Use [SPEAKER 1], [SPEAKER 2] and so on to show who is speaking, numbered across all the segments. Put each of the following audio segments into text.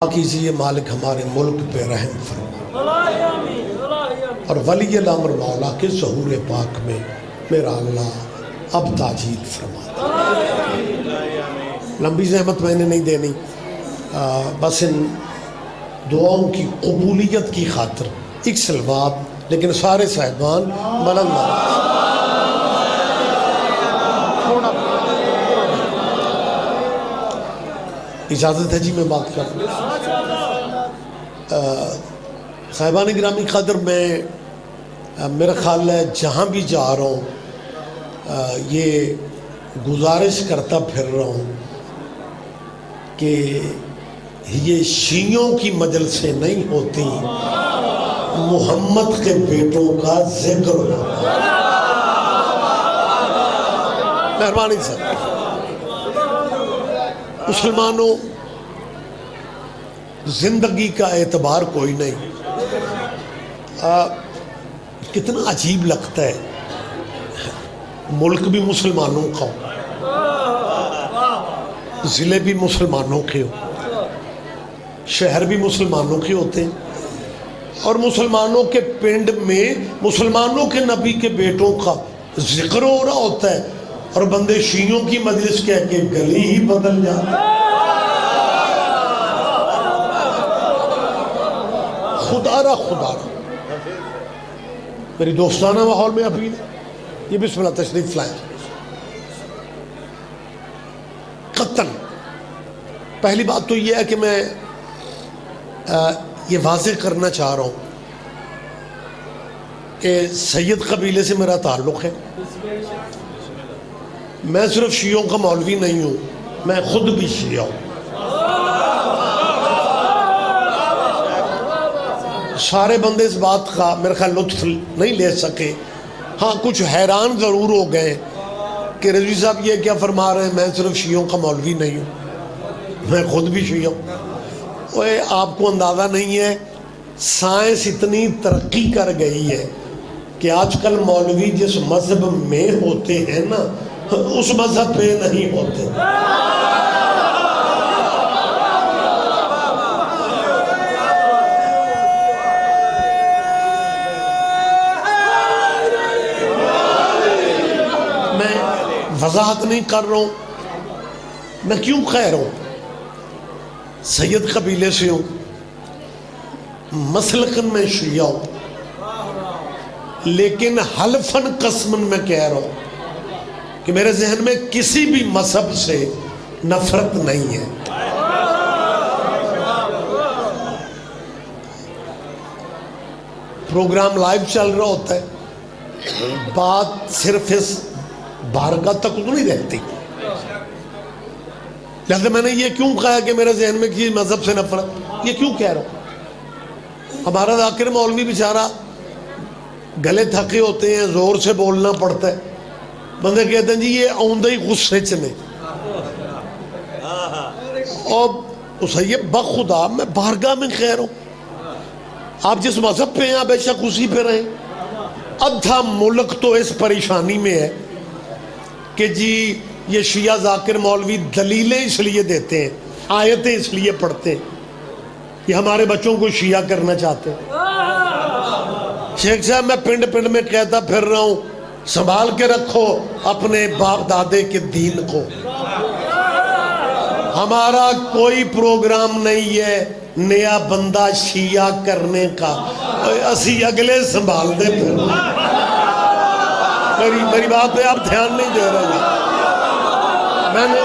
[SPEAKER 1] کیجیے مالک ہمارے ملک پہ رحم فرما، اور ولی الامر مولا کے ظہور پاک میں میرا اللہ اب تاجیل فرما۔ لمبی زحمت میں نے نہیں دینی، بس ان دعاؤں کی قبولیت کی خاطر ایک سلوات، لیکن سارے صاحبان بلند اجازت ہے جی میں بات کروں۔ صاحبان گرامی قدر، میں میرا خیال ہے جہاں بھی جا رہا ہوں یہ گزارش کرتا پھر رہا ہوں کہ یہ شیعوں کی مجلسیں نہیں ہوتی، محمد کے بیٹوں کا ذکر ہوتا۔ مہربانی صاحب، مسلمانوں زندگی کا اعتبار کوئی نہیں۔ کتنا عجیب لگتا ہے، ملک بھی مسلمانوں کا ہو، ضلع بھی مسلمانوں کے ہو، شہر بھی مسلمانوں کے ہوتے ہیں، اور مسلمانوں کے پنڈ میں مسلمانوں کے نبی کے بیٹوں کا ذکر ہو رہا ہوتا ہے، اور بندے شیعوں کی مجلس کہہ کے گلی ہی بدل جاتے۔ خدا را میری دوستانہ ماحول میں اپیل ہے، یہ بسم اللہ تشریف لائیں۔ قطن پہلی بات تو یہ ہے کہ میں یہ واضح کرنا چاہ رہا ہوں کہ سید قبیلے سے میرا تعلق ہے۔ میں صرف شیعوں کا مولوی نہیں ہوں، میں خود بھی شیعہ ہوں۔ سارے بندے اس بات کا میرے خیال لطف نہیں لے سکے، ہاں کچھ حیران ضرور ہو گئے کہ رضوی صاحب یہ کیا فرما رہے ہیں، میں صرف شیعوں کا مولوی نہیں ہوں، میں خود بھی شیعہ ہوں۔ اوے آپ کو اندازہ نہیں ہے، سائنس اتنی ترقی کر گئی ہے کہ آج کل مولوی جس مذہب میں ہوتے ہیں نا، اس مذہب پہ نہیں ہوتے۔ میں وضاحت نہیں کر رہا ہوں، میں کیوں کہہ رہا ہوں، سید قبیلے سے ہوں، مسلکن میں شیعہ ہوں، لیکن حلفاً قسماً میں کہہ رہا ہوں کہ میرے ذہن میں کسی بھی مذہب سے نفرت نہیں ہے۔ پروگرام لائیو چل رہا ہوتا ہے، بات صرف اس بارگاہ تک تو نہیں رہتی، لہذا میں نے یہ کیوں کہا کہ میرے ذہن میں کسی مذہب سے نفرت، یہ کیوں کہہ رہا ہوں۔ ہمارا ذاکر مولوی بیچارہ گلے تھکے ہوتے ہیں، زور سے بولنا پڑتا ہے، بندے کہتے ہیں جی یہ آؤندہ ہی غصے چنے، اور اسے بخدا میں بارگاہ میں کہہ رہا ہوں، آپ جس مذہب پہ ہیں بے شک اسی پہ رہیں۔ ادھا ملک تو اس پریشانی میں ہے کہ جی یہ شیعہ ذاکر مولوی دلیلیں اس لیے دیتے ہیں، آیتیں اس لیے پڑھتے ہیں کہ ہمارے بچوں کو شیعہ کرنا چاہتے ہیں۔ شیخ صاحب میں پنڈ پنڈ میں کہتا پھر رہا ہوں، سنبھال کے رکھو اپنے باپ دادے کے دین کو۔ ہمارا کوئی پروگرام نہیں ہے نیا بندہ شیعہ کرنے کا، اسی اگلے سنبھال دے پھر۔ میری بات پہ آپ دھیان نہیں دے رہے ہیں، میں نے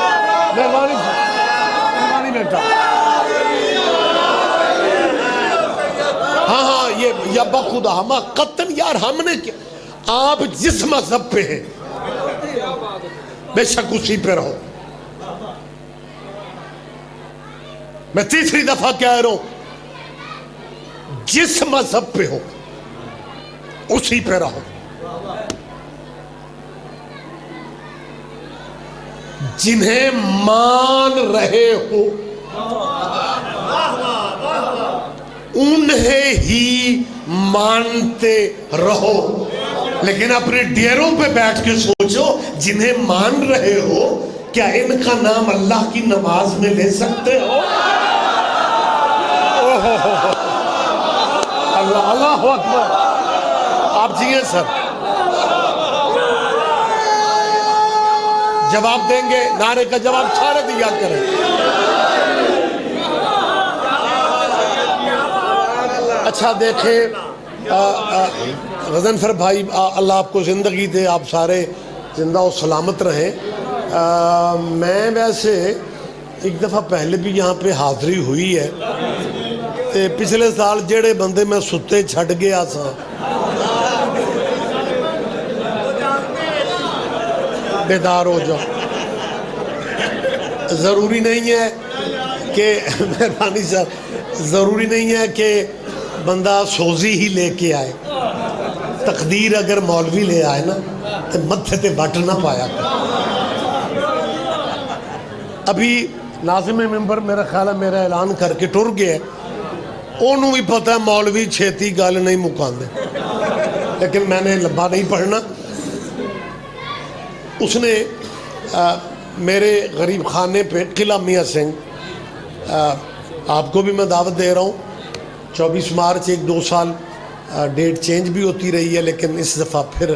[SPEAKER 1] مہربانی بیٹا، ہاں یہ یا بخدا ہم قطن یار ہم نے کیا، آپ جس مذہب پہ ہیں بے شک اسی پہ رہو۔ میں تیسری دفعہ کہہ رہا ہوں، جس مذہب پہ ہو اسی پہ رہو۔ جنہیں مان رہے ہو انہیں ہی مانتے رہو، لیکن اپنے ڈیروں پہ بیٹھ کے سوچو جنہیں مان رہے ہو کیا ان کا نام اللہ کی نماز میں لے سکتے ہو؟ اللہ اللہ اکبر. آپ جی ہیں سر, جواب دیں گے, نعرے کا جواب سارے دیا کریں. اچھا دیکھیں غضنفر بھائی, اللہ آپ کو زندگی دے, آپ سارے زندہ و سلامت رہیں. میں ویسے ایک دفعہ پہلے بھی یہاں پہ حاضری ہوئی ہے, تے پچھلے سال جڑے بندے میں ستے چھڑ گیا سا, بیدار ہو جاؤ. ضروری نہیں ہے کہ مہربانی صاحب, ضروری نہیں ہے کہ بندہ سوزی ہی لے کے آئے. تقدیر اگر مولوی لے آئے نا تو متھے تے بٹ نہ پایا. ابھی ناظم ممبر میرا خیال ہے میرا اعلان کر کے ٹر گیا, انہوں بھی پتہ ہے مولوی چھیتی گل نہیں مکاندے, لیکن میں نے لمبا نہیں پڑھنا. اس نے میرے غریب خانے پہ قلعہ میاں سنگھ, آپ کو بھی میں دعوت دے رہا ہوں. 24 مارچ 1-2 سال ڈیٹ چینج بھی ہوتی رہی ہے, لیکن اس دفعہ پھر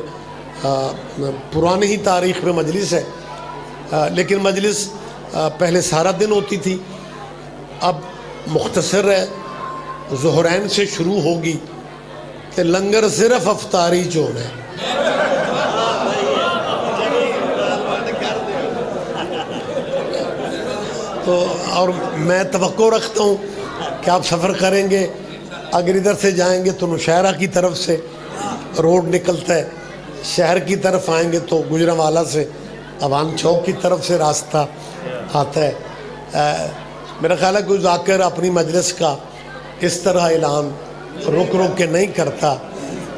[SPEAKER 1] پرانی ہی تاریخ میں مجلس ہے. لیکن مجلس پہلے سارا دن ہوتی تھی, اب مختصر ہے, ظہرین سے شروع ہوگی کہ لنگر صرف افطاری چون ہے. تو اور میں توقع رکھتا ہوں کہ آپ سفر کریں گے, اگر ادھر سے جائیں گے تو نوشہرہ کی طرف سے روڈ نکلتا ہے, شہر کی طرف آئیں گے تو گجرانوالہ سے عوام چوک کی طرف سے راستہ آتا ہے. میرا خیال ہے کوئی ذاکر اپنی مجلس کا اس طرح اعلان رک رک کے نہیں کرتا.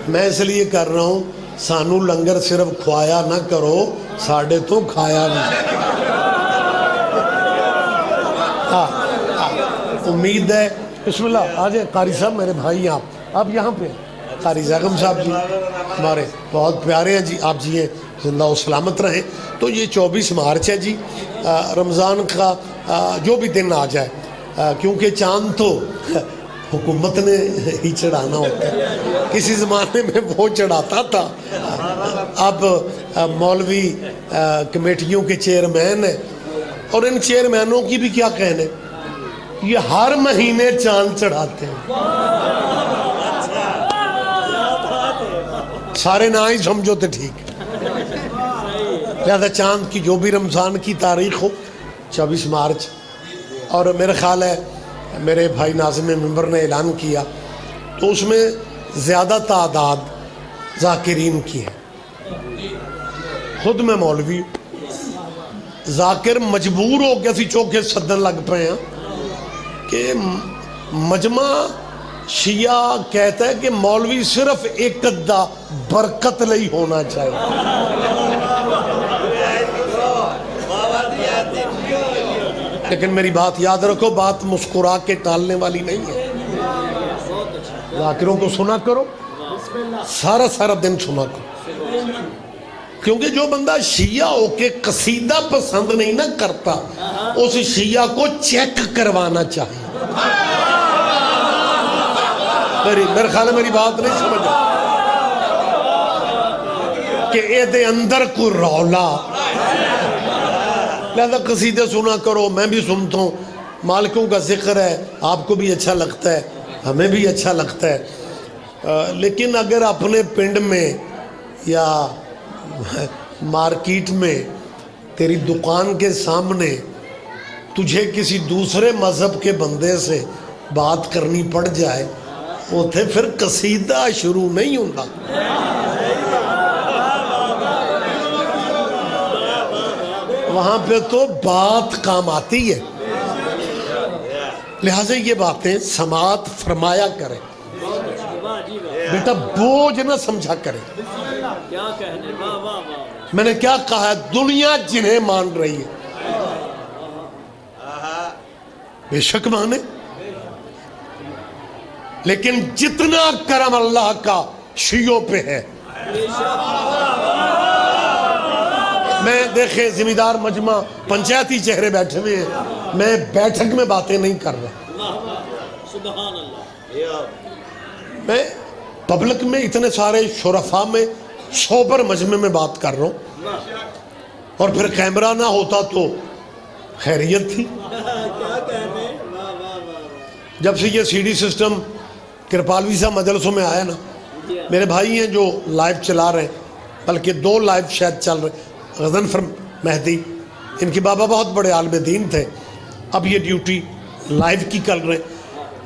[SPEAKER 1] میں اس لیے کر رہا ہوں, سانو لنگر صرف کھوایا نہ کرو, ساڑھے تو کھایا بھی. امید ہے. بسم اللہ, آجائیں قاری صاحب, میرے بھائی آپ یہاں پہ قاری زاغم صاحب جی ہمارے بہت پیارے ہیں جی, آپ جی ہیں زندہ و سلامت رہیں. تو یہ 24 مارچ ہے جی, رمضان کا جو بھی دن آ جائے, کیونکہ چاند تو حکومت نے ہی چڑھانا ہوتا ہے. کسی زمانے میں وہ چڑھاتا تھا, اب مولوی کمیٹیوں کے چیئرمین ہیں, اور ان چیئرمینوں کی بھی کیا کہنے, یہ ہر مہینے چاند چڑھاتے ہیں. سارے نہ ہی سمجھو تو ٹھیک. لہذا چاند کی جو بھی رمضان کی تاریخ ہو 24 مارچ, اور میرا خیال ہے میرے بھائی ناظم ممبر نے اعلان کیا تو اس میں زیادہ تعداد ذاکرین کی ہے. خود میں مولوی, ذاکر مجبور ہو کے چوکے صدن لگ پے ہیں کہ مجمع شیعہ کہتا ہے کہ مولوی صرف ایک ادھا برکت لئی ہونا چاہیے. لیکن میری بات یاد رکھو, بات مسکرا کے ٹالنے والی نہیں ہے. ذاکروں کو سنا کرو, سارا دن سنا کرو, کیونکہ جو بندہ شیعہ ہو کے قصیدہ پسند نہیں نہ کرتا, اس شیعہ کو چیک کروانا چاہیے. میرے خیال ہے میری بات نہیں سمجھا کہ اے دے اندر کوئی رولا. لہذا قصیدے سنا کرو, میں بھی سنتا ہوں, مالکوں کا ذکر ہے, آپ کو بھی اچھا لگتا ہے, ہمیں بھی اچھا لگتا ہے. لیکن اگر اپنے پنڈ میں یا مارکیٹ میں تیری دکان کے سامنے تجھے کسی دوسرے مذہب کے بندے سے بات کرنی پڑ جائے, اوتھے پھر قصیدہ شروع نہیں ہوتا. وہاں پہ تو بات کام آتی ہے. لہٰذا یہ باتیں سماعت فرمایا کریں, بیٹا بوجھ نہ سمجھا کریں. میں نے کیا کہا ہے, دنیا جنہیں مان رہی ہے بے شک مانے, لیکن جتنا کرم اللہ کا شیعوں پہ ہے. میں دیکھیں ذمہ دار مجمع پنچایتی چہرے بیٹھے ہوئے ہیں, میں بیٹھک میں باتیں نہیں کر رہا,
[SPEAKER 2] سبحان اللہ.
[SPEAKER 1] میں پبلک میں اتنے سارے شرفا میں سوبر مجمع میں بات کر رہا ہوں، اور پھر کیمرہ نہ ہوتا تو خیریت تھی.
[SPEAKER 2] کیا کہنے. واہ واہ واہ.
[SPEAKER 1] جب سے یہ سی ڈی سسٹم کرپالوی صاحب مجلسوں میں آیا نا، میرے بھائی ہیں جو لائیو چلا رہے ہیں، بلکہ 2 لائیو شاید چل رہے ہیں، غضنفر مہدی، ان کے بابا بہت بڑے عالم دین تھے، اب یہ ڈیوٹی لائیو کی کر رہے ہیں.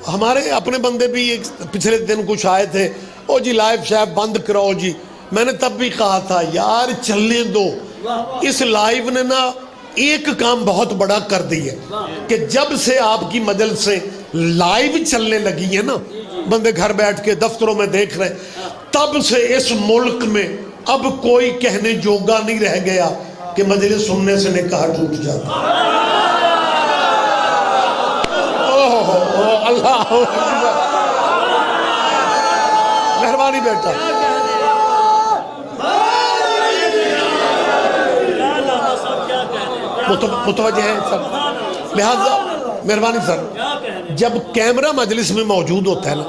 [SPEAKER 1] ہمارے اپنے بندے بھی ایک پچھلے دن کچھ آئے تھے، او جی لائیو شاید بند کراؤ جی. میں نے تب بھی کہا تھا یار چلنے دو. اس لائیو نے نا ایک کام بہت بڑا کر دی ہے کہ جب سے آپ کی مجلسیں لائیو چلنے لگی ہیں نا، بندے گھر بیٹھ کے دفتروں میں دیکھ رہے ہیں، تب سے اس ملک میں اب کوئی کہنے جوگا نہیں رہ گیا کہ مجلس سننے سے نکاح ٹوٹ جاتا. اللہ مہربانی بیٹا. متوجہ ہے سر؟ لہذا مہربانی سر، جب کیمرہ مجلس میں موجود ہوتا ہے نا،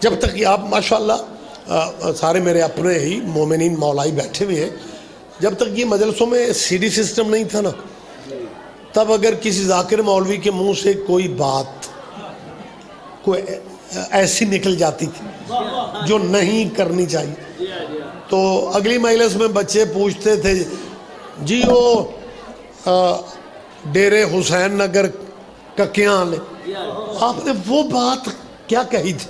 [SPEAKER 1] جب تک کہ آپ ماشاءاللہ سارے میرے اپنے ہی مومنین مولائی بیٹھے ہوئے ہیں، جب تک یہ مجلسوں میں سی ڈی سسٹم نہیں تھا نا، تب اگر کسی ذاکر مولوی کے منہ سے کوئی بات کوئی ایسی نکل جاتی تھی جو نہیں کرنی چاہیے، تو اگلی مجلس میں بچے پوچھتے تھے جی وہ ڈیرے حسین نگر کا کیا حال ہے، آپ نے وہ بات کیا کہی تھی؟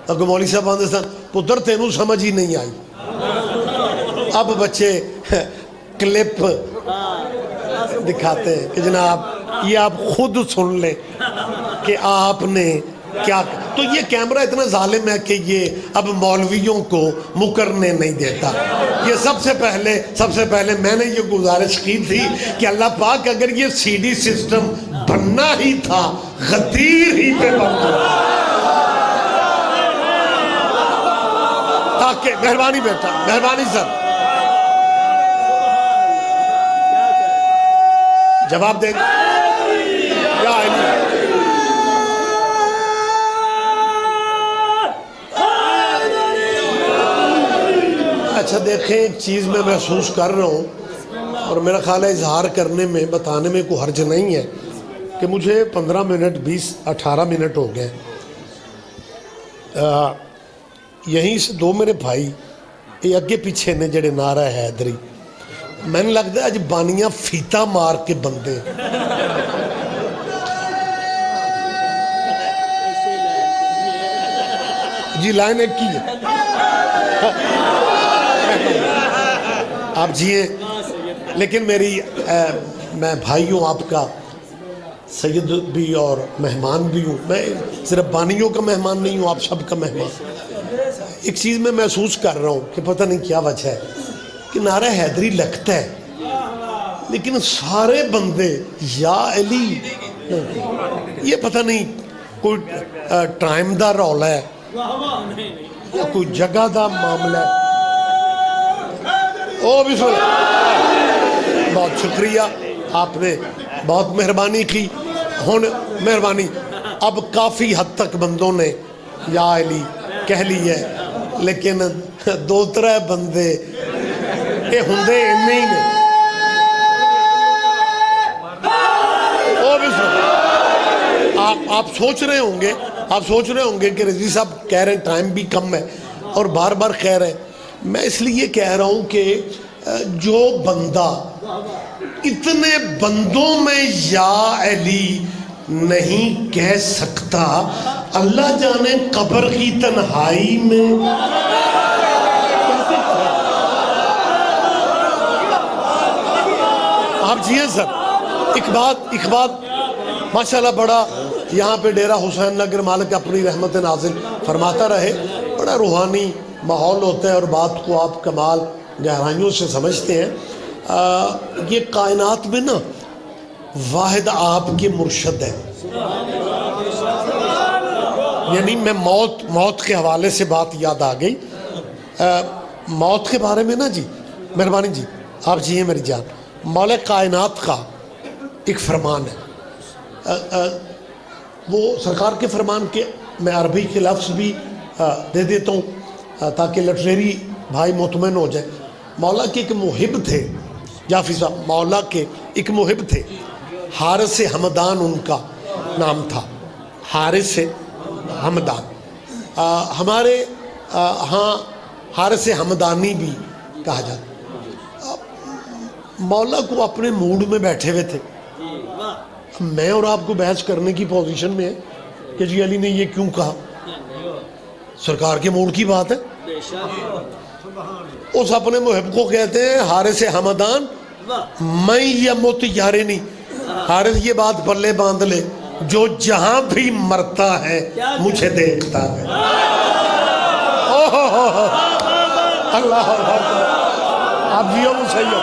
[SPEAKER 1] اگر مولوی صاحب آندے سن پتر تینوں سمجھ ہی نہیں آئی. اب بچے کلپ دکھاتے ہیں کہ جناب یہ آپ خود سن لیں کہ آپ نے کیا. تو یہ کیمرہ اتنا ظالم ہے کہ یہ اب مولویوں کو مکرنے نہیں دیتا. یہ سب سے پہلے میں نے یہ گزارش کی تھی کہ اللہ پاک اگر یہ سی ڈی سسٹم بننا ہی تھا غدیر ہی پہ بننا، تاکہ مہربانی بیٹا، مہربانی سر جواب دیں یا علی. اچھا دیکھیں، ایک چیز میں محسوس کر رہا ہوں اور میرا خیال ہے اظہار کرنے میں بتانے میں کوئی حرج نہیں ہے کہ مجھے 15 منٹ 18 منٹ ہو گئے. یہیں سے 2 میرے بھائی یہ اگے پیچھے نے جڑے نعرہ حیدری، میں نے لگتا ہے اج بانیاں فیتا مار کے بندے جی لائن ایک کی ہے. آپ جیئے، لیکن میری میں بھائی ہوں آپ کا، سید بھی اور مہمان بھی ہوں. میں صرف بانیوں کا مہمان نہیں ہوں، آپ سب کا مہمان. ایک چیز میں محسوس کر رہا ہوں کہ پتہ نہیں کیا وجہ ہے کہ نعرہ حیدری لگتا ہے لیکن سارے بندے یا علی، یہ پتہ نہیں کوئی ٹائم دا رولا ہے یا کوئی جگہ دا معاملہ ہے. او بسم اللہ، بہت شکریہ، آپ نے بہت مہربانی کی. ہن مہربانی اب کافی حد تک بندوں نے یا علی کہہ لی ہے، لیکن 2-3 بندے یہ ہوندے نہیں نے. او بسم اللہ، آپ سوچ رہے ہوں گے کہ رضوی صاحب کہہ رہے ہیں ٹائم بھی کم ہے اور بار بار کہہ رہے ہیں. میں اس لیے کہہ رہا ہوں کہ جو بندہ اتنے بندوں میں یا علی نہیں کہہ سکتا، اللہ جانے قبر کی تنہائی میں آپ جی ہیں سر. ایک بات ماشاءاللہ بڑا یہاں پہ ڈیرہ حسین نگر مالک اپنی رحمت نازل فرماتا رہے، بڑا روحانی ماحول ہوتا ہے اور بات کو آپ کمال گہرائیوں سے سمجھتے ہیں. یہ کائنات میں نا واحد آپ کے مرشد ہے. یعنی میں موت کے حوالے سے بات یاد آ گئی. موت کے بارے میں نا جی مہربانی جی آپ جی ہیں میری جان، مولا کائنات کا ایک فرمان ہے، وہ سرکار کے فرمان کے میں عربی کے لفظ بھی دے دیتا ہوں تاکہ لٹریری بھائی مطمئن ہو جائے. مولا کے ایک محب تھے جعفری صاحب, مولا کے ایک محب تھے, حارث ہمدان ان کا نام تھا, حارث ہمدان. ہمارے ہاں حارث ہمدانی بھی کہا جاتا. مولا کو اپنے موڈ میں بیٹھے ہوئے تھے. میں اور آپ کو بحث کرنے کی پوزیشن میں ہے کہ جی علی نے یہ کیوں کہا, سرکار کے موڈ کی بات ہے. اس اپنے محب کو کہتے ہیں حارث ہمدان میں یمت یارنی, حارث یہ بات پلے باندھ لے, جو جہاں بھی مرتا ہے مجھے دیکھتا ہے. اللہ آپ جیو مسیو,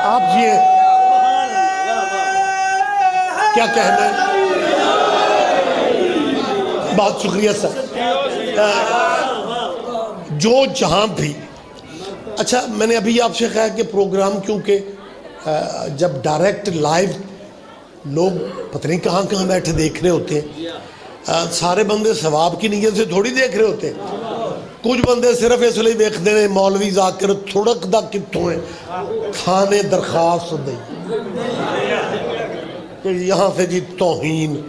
[SPEAKER 1] آپ جیے, کیا کہنا ہے. بہت شکریہ سر. جو جہاں بھی, اچھا میں نے ابھی آپ سے کہا کہ پروگرام کیونکہ جب ڈائریکٹ لائیو لوگ پتہ نہیں کہاں کہاں بیٹھے دیکھ رہے ہوتے ہیں, سارے بندے ثواب کی نیت سے تھوڑی دیکھ رہے ہوتے ہیں. کچھ بندے صرف اس لیے دیکھتے ہیں مولوی ذاکر تھوڑک دا کتوں ہیں تھانے درخواست دیں کہ یہاں سے جی توہین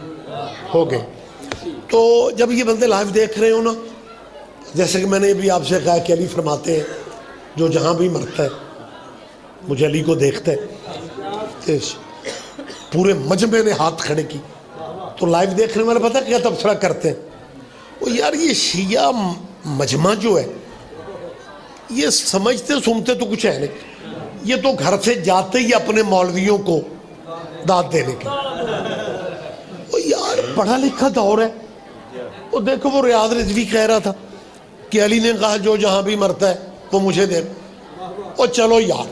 [SPEAKER 1] ہو گئے. تو جب یہ بندے لائیو دیکھ رہے ہو نا, جیسے کہ میں نے بھی آپ سے کہا کہ علی فرماتے ہیں جو جہاں بھی مرتا ہے مجھے علی کو دیکھتا ہے, پورے مجمع نے ہاتھ کھڑے کی. تو لائیو دیکھنے والے پتہ کیا تبصرہ کرتے ہیں, وہ یار یہ شیعہ مجمع جو ہے یہ سمجھتے سنتے تو کچھ ہے نہیں, یہ تو گھر سے جاتے ہی اپنے مولویوں کو داد دینے کے. وہ یار پڑھا لکھا دور ہے. وہ دیکھو وہ ریاض رضوی کہہ رہا تھا کہ علی نے کہا جو جہاں بھی مرتا ہے وہ مجھے دے. اور چلو یار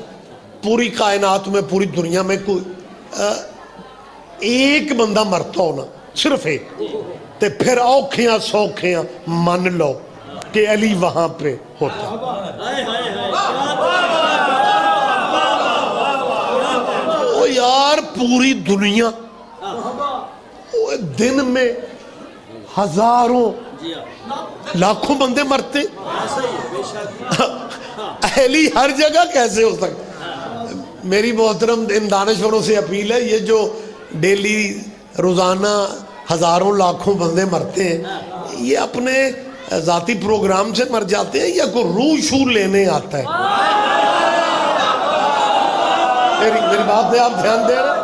[SPEAKER 1] پوری کائنات میں پوری دنیا میں کوئی ایک بندہ مرتا ہونا, صرف ایک, تے پھر اوکھیاں سوکھیاں من لو کہ علی وہاں پہ ہوتا. او یار پوری دنیا دن میں ہزاروں لاکھوں بندے مرتے, علی ہر جگہ کیسے ہو سکتا. میری محترم ان دانشوروں سے اپیل ہے, یہ جو ڈیلی روزانہ ہزاروں لاکھوں بندے مرتے ہیں یہ اپنے ذاتی پروگرام سے مر جاتے ہیں یا کوئی روح شور لینے آتا ہے. میری بات پہ آپ دھیان دے رہے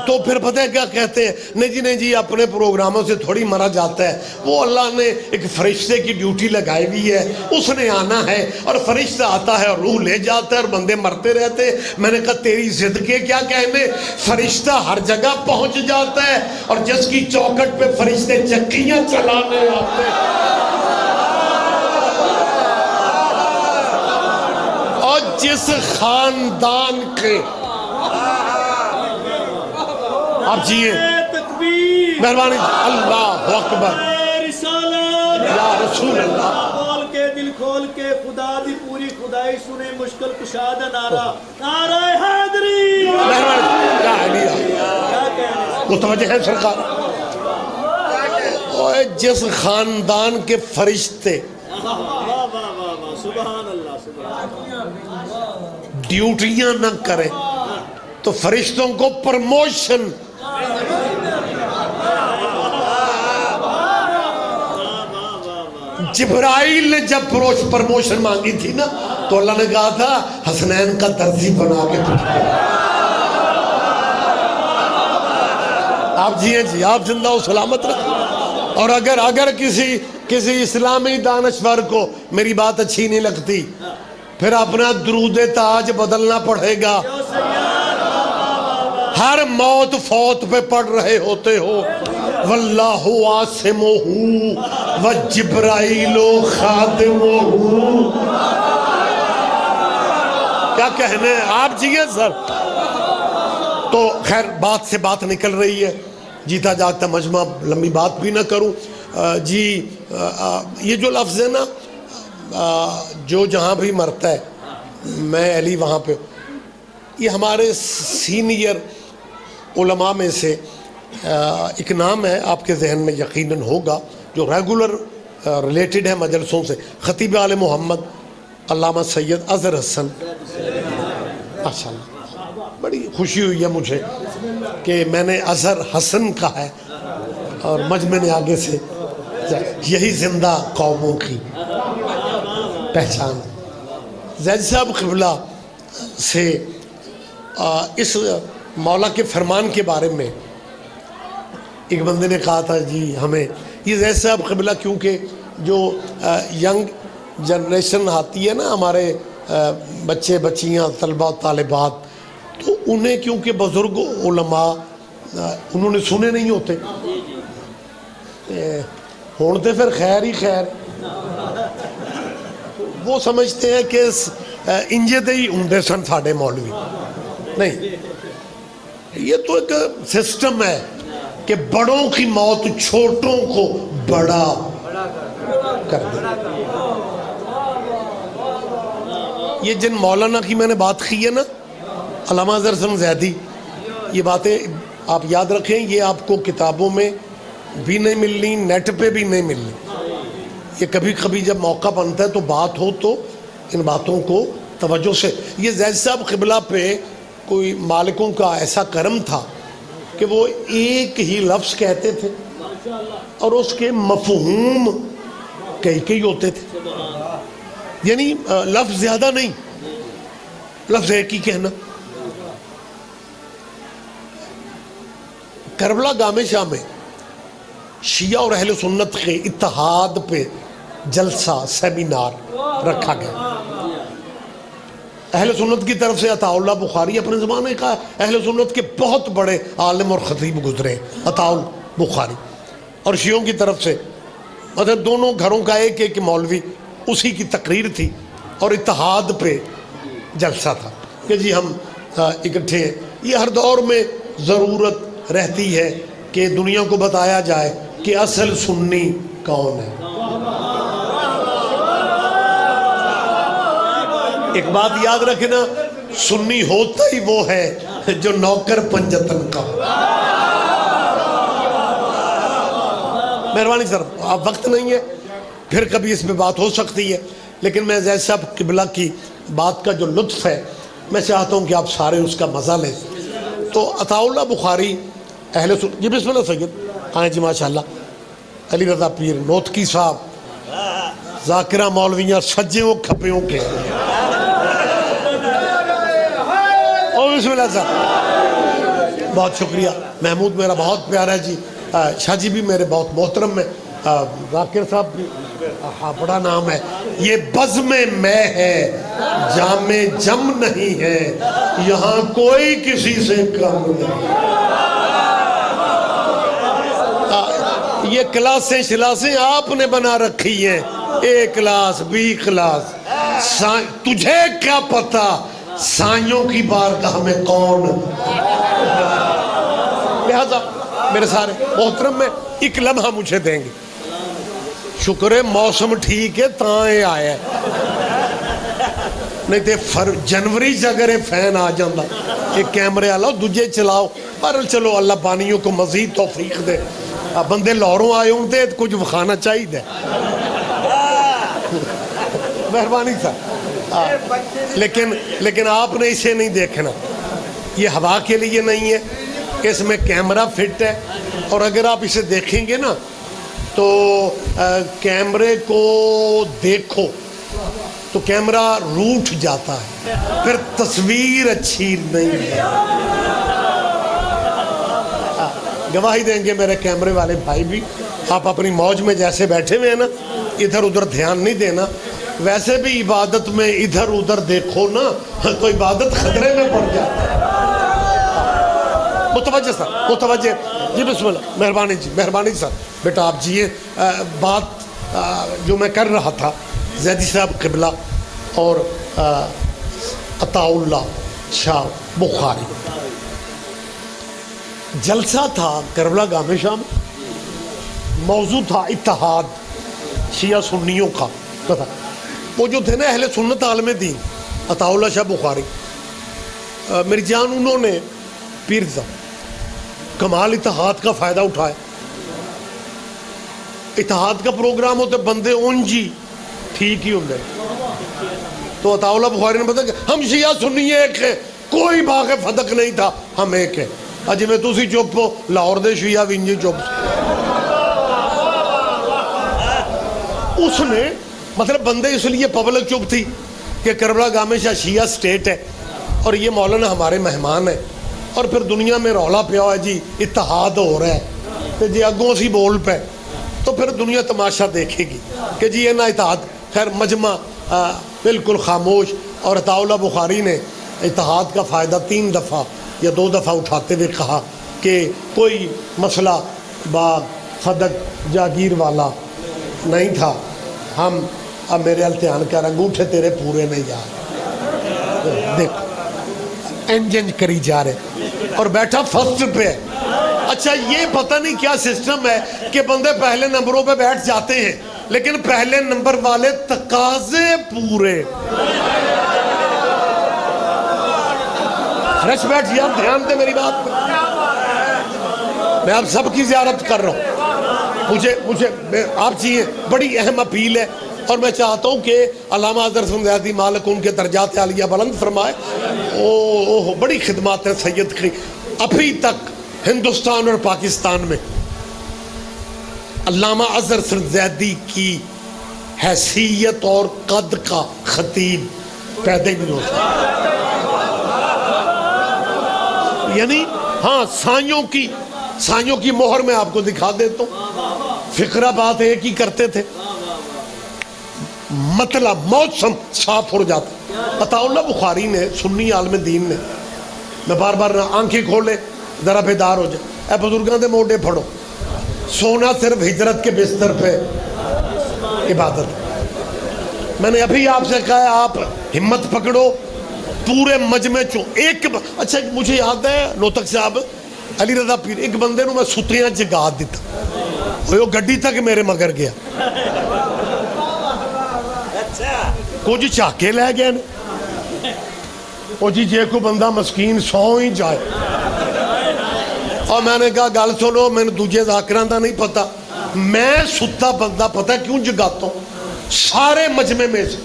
[SPEAKER 1] تو پھر پتہ ہے کیا کہتے ہیں, نہیں جی اپنے پروگراموں سے تھوڑی مرا جاتا ہے. وہ اللہ نے ایک فرشتے کی ڈیوٹی لگائی ہوئی ہے, اس نے آنا ہے اور فرشتہ آتا ہے اور روح لے جاتا ہے اور بندے مرتے رہتے. میں نے کہا تیری ضد کے کیا کہنے, فرشتہ ہر جگہ پہنچ جاتا ہے اور جس کی چوکٹ پہ فرشتے چکیاں چلانے آتے ہیں. اور جس خاندان کے آپ جیئے مہربانی, اللہ اکبر یا رسول اللہ,
[SPEAKER 2] کھول کے دل کھول کے خدا دی پوری خدائی سنے مشکل کشادہ نعرہ حیدری,
[SPEAKER 1] مہربانی یا علی متوجہ ہے سرکار. اور جس خاندان کے فرشتے ڈیوٹیاں نہ کریں تو فرشتوں کو پرموشن جبرائیل نے جب پرموشن مانگی تھی نا تو اللہ نے کہا تھا حسنین کا درزی بنا کے تجھ کو. آپ جی آپ زندہ و سلامت رکھیں. اور اگر کسی اسلامی دانشور کو میری بات اچھی نہیں لگتی پھر اپنا درود تاج بدلنا پڑے گا. ہر موت فوت پہ پڑھ رہے ہوتے ہو, واللہ عاصمہ وجبرائیل خادمہ. کیا کہنے آپ جیئے سر. تو خیر بات سے بات نکل رہی ہے, جیتا جاگتا مجمع, لمبی بات بھی نہ کروں. جی یہ جو لفظ ہے نا جو جہاں بھی مرتا ہے میں علی وہاں پہ, یہ ہمارے سینئر علماء میں سے ایک نام ہے آپ کے ذہن میں یقیناً ہوگا جو ریگولر ریلیٹڈ ہے مجلسوں سے، خطیب آل محمد علامہ سید اظہر حسن. ماشاء اللہ، بڑی خوشی ہوئی ہے مجھے کہ میں نے اظہر حسن کہا ہے اور مجمع نے آگے سے یہی زندہ قوموں کی پہچان. زید صاحب قبلہ سے اس مولا کے فرمان کے بارے میں ایک بندے نے کہا تھا جی ہمیں یہ زید صاحب قبلہ، کیونکہ جو ینگ جنریشن آتی ہے نا، ہمارے بچے بچیاں طلبہ طالبات، تو انہیں کیونکہ بزرگ علماء انہوں نے سنے نہیں ہوتے، ہوتے پھر خیر ہی خیر، وہ سمجھتے ہیں کہ انجے دے ہی ہوندے سن ساڑھے مولوی. نہیں، یہ تو ایک سسٹم ہے کہ بڑوں کی موت چھوٹوں کو بڑا کر دے. یہ جن مولانا کی میں نے بات کی ہے نا، علامہ اظہر حسن زیدی، یہ باتیں آپ یاد رکھیں، یہ آپ کو کتابوں میں بھی نہیں ملنی، نیٹ پہ بھی نہیں ملنی. یہ کبھی کبھی جب موقع بنتا ہے تو بات ہو تو ان باتوں کو توجہ سے. یہ زید صاحب قبلہ پہ کوئی مالکوں کا ایسا کرم تھا کہ وہ ایک ہی لفظ کہتے تھے اور اس کے مفہوم کئی ہوتے تھے، یعنی لفظ زیادہ نہیں، لفظ ایک ہی کہنا. کربلا گام شاہ میں شیعہ اور اہل سنت کے اتحاد پہ جلسہ سیمینار رکھا گیا. اہل سنت کی طرف سے عطا اللہ بخاری اپنے زمانے کا اہل سنت کے بہت بڑے عالم اور خطیب گزرے، عطا اللہ بخاری، اور شیعوں کی طرف سے مطلب دونوں گھروں کا ایک ایک مولوی، اسی کی تقریر تھی اور اتحاد پہ جلسہ تھا کہ جی ہم اکٹھے ہیں. یہ ہر دور میں ضرورت رہتی ہے کہ دنیا کو بتایا جائے کہ اصل سنی کون ہے. ایک بات یاد رکھنا، سنی ہوتا ہی وہ ہے جو نوکر پنجتن کا. مہربانی سر، آپ وقت نہیں ہے، پھر کبھی اس میں بات ہو سکتی ہے، لیکن میں زید صاحب قبلہ کی بات کا جو لطف ہے میں چاہتا ہوں کہ آپ سارے اس کا مزہ لیں. تو عطا اللہ بخاری اہل سنت، جی بسم اللہ سید، آئیں جی ماشاءاللہ. علی رضا پیر نوتکی صاحب، ذاکرہ مولویاں سجیوں کھپیوں کے، بسم اللہ صاحب، بہت شکریہ. محمود میرا بہت پیارا ہے جی، شاہ جی بھی میرے بہت محترم ہے، ذاکر صاحب بھی بڑا نام ہے. یہ بزم میں ہے جام جم نہیں ہے، یہاں کوئی کسی سے کم نہیں. یہ کلاسیں شلاسیں آپ نے بنا رکھی ہیں، اے کلاس بی کلاس، تجھے کیا پتا سائیوں کی بارگاہ میں کون. لہذا میرے سارے محترم میں ایک لمحہ مجھے دیں گے. شکر ہے موسم ٹھیک ہے تائیں آیا ہے، نہیں تے جنوری جگرے فین آ جاندہ. ایک کیمرے آلاؤ دجے چلاؤ، پر چلو اللہ بانیوں کو مزید توفیق دے. بندے لوروں آئے ہوں دے کچھ وکھانا چاہیے دے. مہربانی سر. لیکن آپ نے اسے نہیں دیکھنا، یہ ہوا کے لیے نہیں ہے، اس میں کیمرہ فٹ ہے، اور اگر آپ اسے دیکھیں گے نا تو کیمرے کو دیکھو تو کیمرہ روٹ جاتا ہے، پھر تصویر اچھی نہیں ہے. گواہی دیں گے میرے کیمرے والے بھائی بھی. آپ اپنی موج میں جیسے بیٹھے ہوئے ہیں نا، ادھر ادھر دھیان نہیں دینا. ویسے بھی عبادت میں ادھر ادھر دیکھو نا تو عبادت خطرے میں پڑ جاتی ہے. متوجہ سر، متوجہ. جی بسم اللہ، مہربانی جی، مہربانی سر. بیٹا آپ جی بات جو میں کر رہا تھا زیدی صاحب قبلہ اور عطا اللہ شاہ بخاری، جلسہ تھا کربلا گام شاہ میں، موضوع تھا اتحاد شیعہ سنیوں کا. وہ جو تھے نا اہل سنت عالم دین عطا اللہ شاہ بخاری، میری جان انہوں نے پیر کمال اتحاد کا فائدہ اٹھائے. اتحاد کا پروگرام ہوتے بندے اونجی ٹھیک ہی ہوندے. تو عطا اللہ بخاری نے بتا کہ ہم شیعہ سنی ایک ہیں, کوئی باغ فدق نہیں تھا, ہم ایک ہیں. اجی میں تسی چپ ہو, لاہور دے شیعہ بھی انجی چپ. اس نے مطلب بندے اس لیے پبلک چپ تھی کہ کربلا گاہ میں شیعہ سٹیٹ ہے اور یہ مولانا ہمارے مہمان ہیں, اور پھر دنیا میں رولا پیا ہوا ہے جی اتحاد ہو رہا ہے, تو جی اگوں سی بول پہ تو پھر دنیا تماشا دیکھے گی کہ جی یہ نا اتحاد. خیر مجمع بالکل خاموش, اور عطا اللہ بخاری نے اتحاد کا فائدہ 3 دفعہ یا 2 دفعہ اٹھاتے ہوئے کہا کہ کوئی مسئلہ با فدق جاگیر والا نہیں تھا. ہم اب میرے التحان کر انگوٹھے تیرے پورے نہیں جا رہے, دیکھ انجن کری جا رہے, اور بیٹھا فرسٹ پہ ہے. اچھا یہ پتہ نہیں کیا سسٹم ہے کہ بندے پہلے نمبروں پہ بیٹھ جاتے ہیں لیکن پہلے نمبر والے تقاضے پورے. فرش بیٹھ جی, آپ دھیان دیں میری بات پہ, میں آپ سب کی زیارت کر رہا ہوں. مجھے آپ چاہیے بڑی اہم اپیل ہے, اور میں چاہتا ہوں کہ علامہ حضرت زیادی مالک ان کے درجات عالیہ بلند فرمائے. بڑی خدمات ہیں سید کی. ابھی تک ہندوستان اور پاکستان میں علامہ اظہر زیدی کی حیثیت اور قد کا خطیب پیدا ہی نہیں ہو سکتا. یعنی ہاں سائیوں کی مہر میں آپ کو دکھا دیتا ہوں. فقرہ بات ایک ہی کرتے تھے, مطلب موسم صاف ہو جاتا. عطا اللہ بخاری نے, سنی عالم دین نے, میں بار بار آنکھیں کھولے ذرا بیدار ہو جائے, اے بزرگاں دے موڈے پھڑو, سونا صرف ہجرت کے بستر پہ عبادت. میں نے ابھی آپ سے کہا ہے آپ ہمت پکڑو, پورے مجمع چوں ایک اچھا مجھے یاد ہے نوتک صاحب علی رضا پیر, ایک بندے نو میں ستیاں جگا دیتا, وہ گڈی تک میرے مگر گیا, کچھ چاکے لے گئے نے, وہ جی جے کو بندہ مسکین سو ہی جائے. اور میں نے کہا گل سنو, میں نے دوجے ذاکران دا نہیں پتا, میں ستا بندہ پتہ کیوں جگاتا ہوں, سارے مجمع میں سے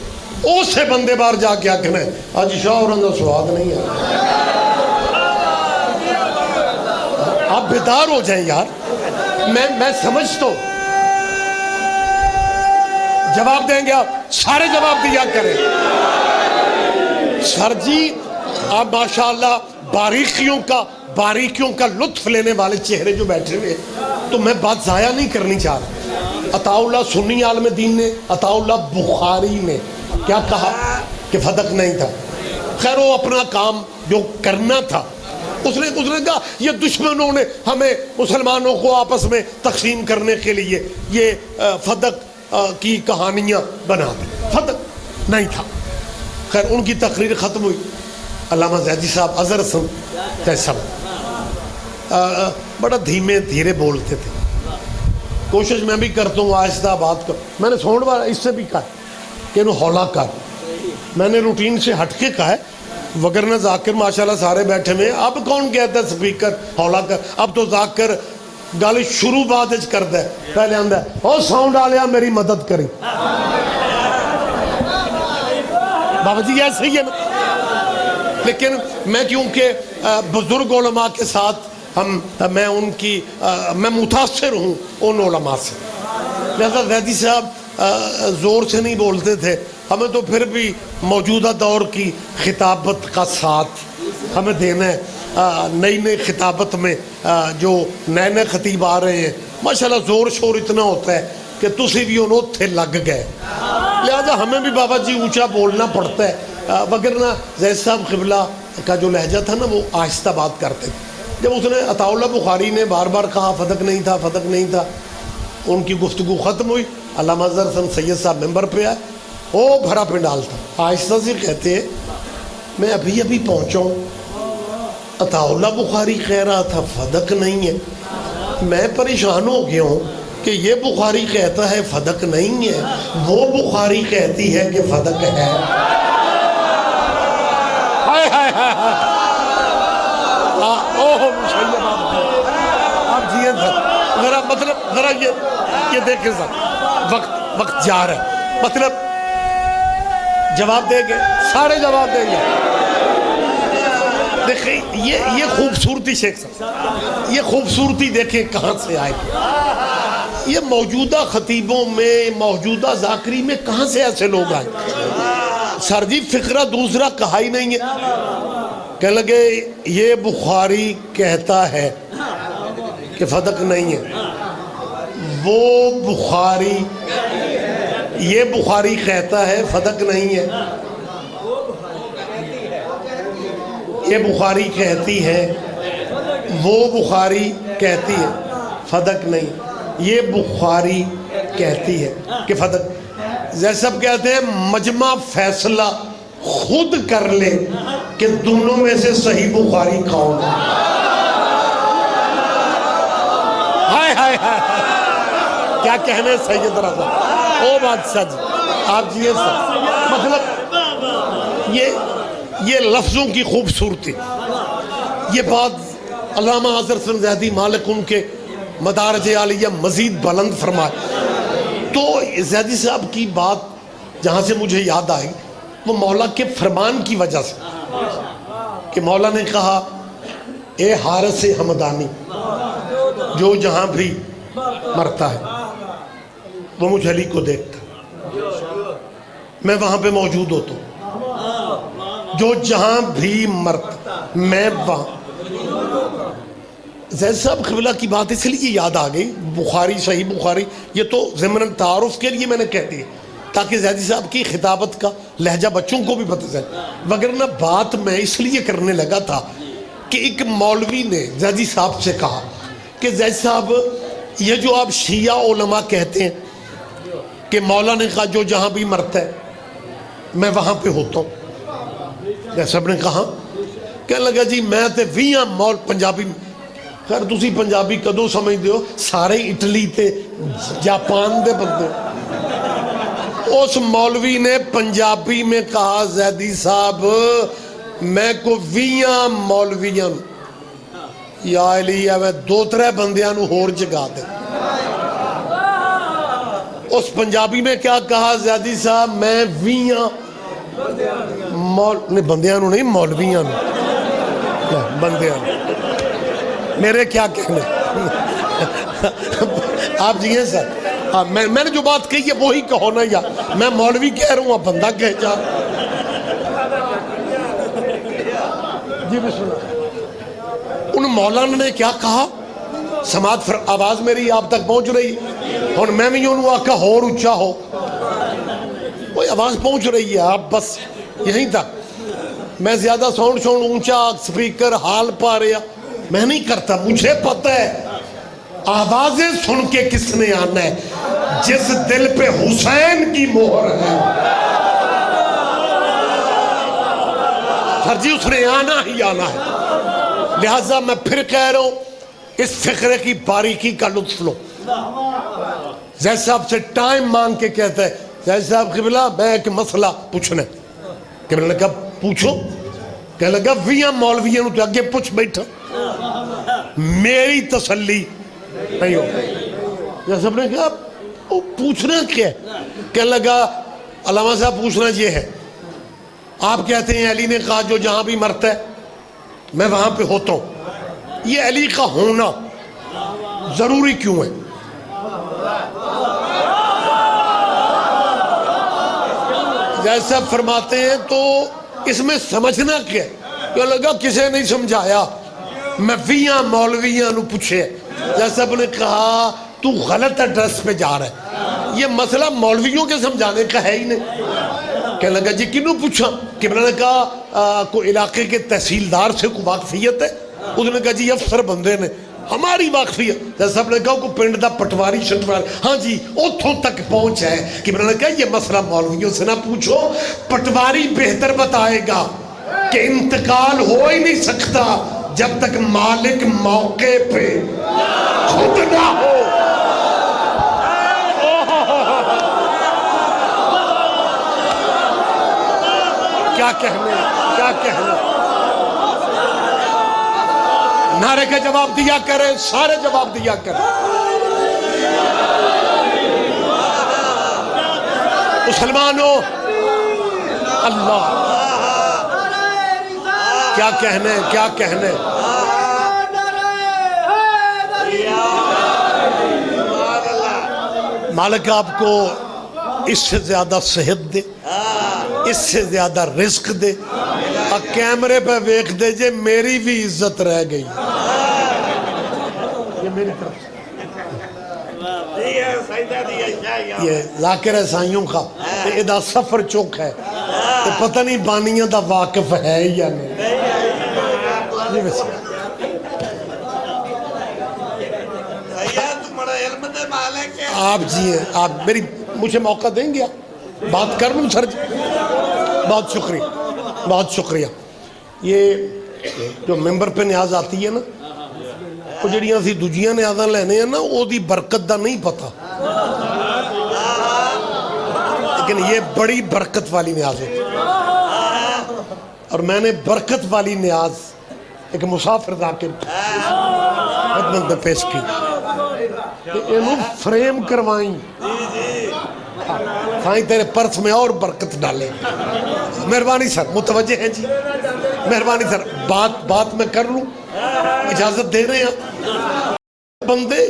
[SPEAKER 1] اسے بندے بار جا کے آکھنا ہے آج شاہ اور اندر سواد نہیں ہے. آپ بیدار ہو جائیں یار, میں سمجھتا ہوں جواب دیں گے آپ, سارے جواب دیا کریں. سر جی آپ ماشاءاللہ باریکیوں کا لطف لینے والے چہرے جو بیٹھے ہوئے, تو میں بات ضائع نہیں کرنی چاہ رہا. عطا اللہ سنی عالم دین نے, عطا اللہ بخاری نے کیا کہا کہ فدق نہیں تھا. خیر وہ اپنا کام جو کرنا تھا اس نے کہا یہ دشمنوں نے ہمیں مسلمانوں کو آپس میں تقسیم کرنے کے لیے یہ فدق کی کہانیاں بنا دی, فدق نہیں تھا. خیر ان کی تقریر ختم ہوئی. علامہ زیدی صاحب اظہر بڑا دھیرے بولتے تھے. کوشش میں بھی کرتا ہوں آہستہ بات کر. میں نے سوڑ بار اس سے بھی کہا کہ انہوں ہولا کر, میں نے روٹین سے ہٹ کے کہا ہے, وگرنہ ذاکر ماشاءاللہ سارے بیٹھے میں. اب کون کہتا ہے سپیکر ہولا کر, اب تو ذاکر گل شروع بعد کرتا ہے, پہلے آندا ہے او ساؤنڈ آلیا میری مدد کری. بابا جی ایسے ہی ہے نا. لیکن میں کیونکہ بزرگ علماء کے ساتھ میں متاثر ہوں ان علماء سے, لہذا زیدی صاحب زور سے نہیں بولتے تھے. ہمیں تو پھر بھی موجودہ دور کی خطابت کا ساتھ ہمیں دینا ہے. نئی خطابت میں جو نئے خطیب آ رہے ہیں ماشاءاللہ زور شور اتنا ہوتا ہے کہ تسی بھی انہوں تھے لگ گئے, لہذا ہمیں بھی بابا جی اونچا بولنا پڑتا ہے. وگرنہ زید صاحب قبلہ کا جو لہجہ تھا نا وہ آہستہ بات کرتے تھے. جب اس نے عطا اللہ بخاری نے بار بار کہا فدق نہیں تھا, ان کی گفتگو ختم ہوئی. علامہ اظہر سید صاحب ممبر پہ آئے, وہ بھرا پنڈال تھا. آہستہ سے کہتے ہیں میں ابھی پہنچا ہوں, عطا اللہ بخاری کہہ رہا تھا فدق نہیں ہے. میں پریشان ہو گیا ہوں کہ یہ بخاری کہتا ہے فدق نہیں ہے, وہ بخاری کہتی ہے کہ فدق ہے. مطلب ذرا یہ دیکھیں ذرا، وقت جا رہا ہے، مطلب جواب دیں گے، سارے جواب دیں گے. دیکھیں یہ خوبصورتی شیخ صاحب، یہ خوبصورتی دیکھیں کہاں سے آئے گی. یہ موجودہ خطیبوں میں، موجودہ ذاکری میں کہاں سے ایسے لوگ آئے. سر جی فقرہ دوسرا کہا ہی نہیں ہے. کہنے لگے یہ بخاری کہتا ہے کہ فدق نہیں ہے، وہ بخاری، یہ بخاری کہتا ہے فدق نہیں ہے، یہ بخاری کہتی ہے، وہ بخاری کہتی ہے فدق نہیں، یہ بخاری کہتی ہے کہ فدق. جیسے اب کہتے ہیں مجمع فیصلہ خود کر لے کہ دونوں میں سے صحیح بخاری کون ہے. ہائے ہائے ہائے کیا کہنے سید رضا او بادشاہ جی، آپ جی سر، مطلب یہ لفظوں کی خوبصورتی. یہ بات علامہ اظہر زیدی مالک ان کے مدارج عالیہ مزید بلند فرمائے. تو زیدی صاحب کی بات جہاں سے مجھے یاد آئی وہ مولا کے فرمان کی وجہ سے کہ مولا نے کہا اے حارث ہمدانی جو جہاں بھی مرتا ہے وہ مجھ علی کو دیکھتا ہے، میں وہاں پہ موجود ہوتا ہوں، جو جہاں بھی مرتا میں وہاں. زید صاحب قبلہ کی بات اس لیے یاد آ گئی، بخاری صحیح بخاری، یہ تو ضمن تعارف کے لیے میں نے کہہ دی تاکہ زیدی صاحب کی خطابت کا لہجہ بچوں کو بھی پتہ چلے. وگرنہ بات میں اس لیے کرنے لگا تھا کہ ایک مولوی نے زیدی صاحب سے کہا کہ زید صاحب یہ جو آپ شیعہ علماء کہتے ہیں کہ مولا نے کہا جو جہاں بھی مرتا ہے میں وہاں پہ ہوتا ہوں. زید صاحب نے کہا، کہنے لگا جی میں تے ویاں مول پنجابی، خیر تسی پنجابی کدوں سمجھ دیو، سارے اٹلی تے جاپان دے بندے. اس مولوی نے پنجابی میں کہا زیدی صاحب میں کو ویاں مولویاں یا علی میں دو ترے بندیاں نو ہور جگا دے. اس پنجابی میں کیا کہا زیدی صاحب میں ویاں بندیاں نو نہیں مولویاں نو، بندیاں نو میرے کیا کہنے آپ جی ہیں سر. میں نے جو بات کہی ہے وہی کہو نا یار، میں مولوی کہہ رہا ہوں بندہ کہہ جا. جی بسم اللہ. ان مولانا نے کیا کہا، سماعت آواز میری آپ تک پہنچ رہی اور میں بھی انہوں آکا ہور اچھا ہو، وہ آواز پہنچ رہی ہے آپ بس یہیں تک. میں زیادہ ساؤنڈ اونچا سپیکر حال پا رہا میں نہیں کرتا، مجھے پتہ ہے آوازیں سن کے کس نے آنا ہے، جس دل پہ حسین کی مہر ہے سر جی اس نے آنا ہی آنا ہے. لہٰذا میں پھر کہہ رہا ہوں اس فقرے کی باریکی کا لطف لو. زید صاحب سے ٹائم مانگ کے کہتا ہے زید صاحب قبلہ میں ایک مسئلہ پوچھنا ہے. قبلہ نے کہا پوچھو. کہنے لگا ویاں مولویاں تو اگے پوچھ بیٹھا میری تسلی نہیں ہو. زید صاحب نے کہا پوچھنا کیا ہے؟ کہنے لگا علامہ صاحب پوچھنا یہ ہے، آپ کہتے ہیں علی نے کہا جو جہاں بھی مرتا ہے میں وہاں پہ ہوتا ہوں، یہ علی کا ہونا ضروری کیوں ہے؟ زید صاحب فرماتے ہیں تو اس میں سمجھنا کیا ہے؟ کہ لگا کسے نہیں سمجھایا، میں ویاں مولویاں نو پوچھے. زید صاحب نے کہا تو غلط ایڈریس پہ جا رہا ہے، یہ مسئلہ مولویوں کے سمجھانے کا ہے ہی نہیں. کہنے لگا جی کنوں پوچھا؟ قبلہ نے کہا کوئی علاقے کے تحصیلدار سے کوئی واقفیت ہے؟ اس نے کہا جی افسر بندے نے ہماری واقفیت. جیسے آپ نے کہا کوئی پنڈ دا پٹواری شٹواری، ہاں جی اتھوں تک پہنچ ہے. قبلہ نے کہا یہ مسئلہ مولویوں سے نہ پوچھو، پٹواری بہتر بتائے گا کہ انتقال ہو ہی نہیں سکتا جب تک مالک موقع پہ خود نہ ہو. کیا کہنے نعرے کا جواب دیا کریں، سارے جواب دیا کریں. مسلمانوں اللہ کیا کہنے کیا کہنے. مالک آپ کو اس سے زیادہ صحت دے, اس سے زیادہ رزق دے, اور کیمرے پہ ویکھ دے جے میری بھی عزت رہ گئی. یہ میری طرف سے یہ ذاکر سائیوں کا ادا سفر چوک ہے, پتہ نہیں بانیاں دا واقف ہے یا نہیں. آپ جی ہیں, آپ میری مجھے موقع دیں گے بات کر لوں سر جی. بہت شکریہ بہت شکریہ. یہ جو ممبر پہ نیاز آتی ہے نا, وہ جڑیاں سی دوجیاں نیازاں لینے ہیں نا, وہ دی برکت دا نہیں پتا, لیکن یہ بڑی برکت والی نیاز ہے. اور میں نے برکت والی نیاز ایک مسافر ذاکر خدمت میں پیش کی کہ انہوں فریم کروائیں کھائیں تیرے پرس میں اور برکت ڈالیں. مہربانی سر, متوجہ ہیں جی, مہربانی سر. بات میں کر لوں, اجازت دے رہے ہیں. بندے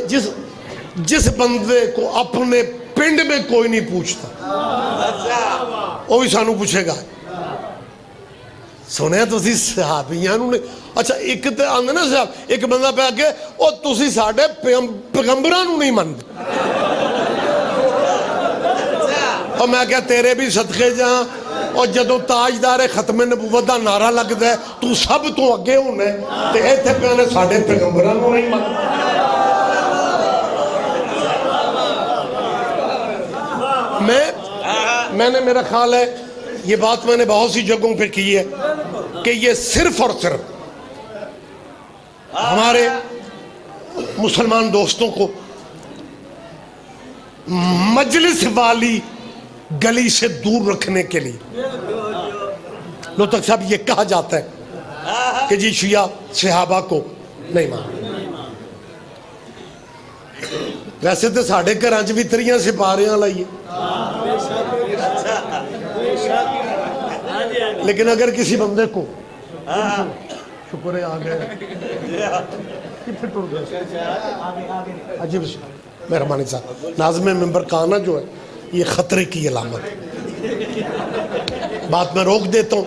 [SPEAKER 1] جس بندے کو اپنے پنڈ میں کوئی نہیں پوچھتا, وہ بھی سانو پوچھے گا. سنے تو سی صحابیاں انہوں نے, اچھا ایک تے آندے نا صاحب, ایک بندہ پہ آگے او تسی ساڑھے پیغمبرانوں نہیں مند, اور میں کہا تیرے بھی صدقے جہاں, اور جدوں تاجدار ختم نبوت دا نعرہ لگ دے تو سب تو اگے ہونے تے ایتھے پہنے ساڑھے پیغمبرانوں نہیں مند. میں نے میرا خیال ہے یہ بات میں نے بہت سی جگہوں پہ کی ہے کہ یہ صرف اور صرف ہمارے مسلمان دوستوں کو مجلس والی گلی سے دور رکھنے کے لیے. لو تک صاحب یہ کہا جاتا ہے کہ جی شیعہ صحابہ کو نہیں مانتے. ویسے تو ساڑھے گھراں بھی تریاں سپاریاں لائیے, لیکن اگر کسی بندے کو شکر ہے آگئے عجیب مہربانی صاحب, ناظم ممبر کا آنا جو ہے یہ خطرے کی علامت ہے. بات میں روک دیتا ہوں.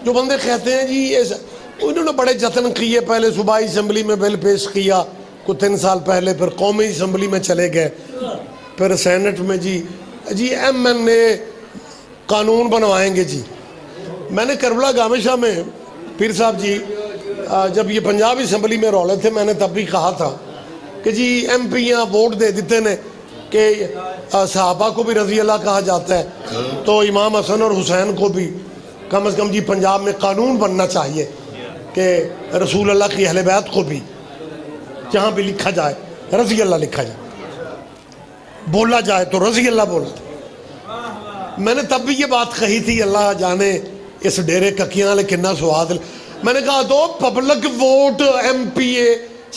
[SPEAKER 1] جو بندے کہتے ہیں جی انہوں نے بڑے جتن کیے, پہلے صوبائی اسمبلی میں بل پیش کیا کچھ 3 سال پہلے, پھر قومی اسمبلی میں چلے گئے, پھر سینٹ میں جی MNA قانون بنوائیں گے جی. میں نے کربلا گامشہ میں پیر صاحب جی جب یہ پنجاب اسمبلی میں رولے تھے, میں نے تب بھی کہا تھا کہ جی MP یہاں ووٹ دے دیتے نے کہ صحابہ کو بھی رضی اللہ کہا جاتا ہے, تو امام حسن اور حسین کو بھی کم از کم جی پنجاب میں قانون بننا چاہیے کہ رسول اللہ کی اہل بیت کو بھی جہاں بھی لکھا جائے رضی اللہ لکھا جائے, بولا جائے تو رضی اللہ بولا. میں نے تب بھی یہ بات کہی تھی, اللہ جانے اس ڈیرے ککیاں لے کنا سواد. میں نے کہا تو پبلک ووٹ MPA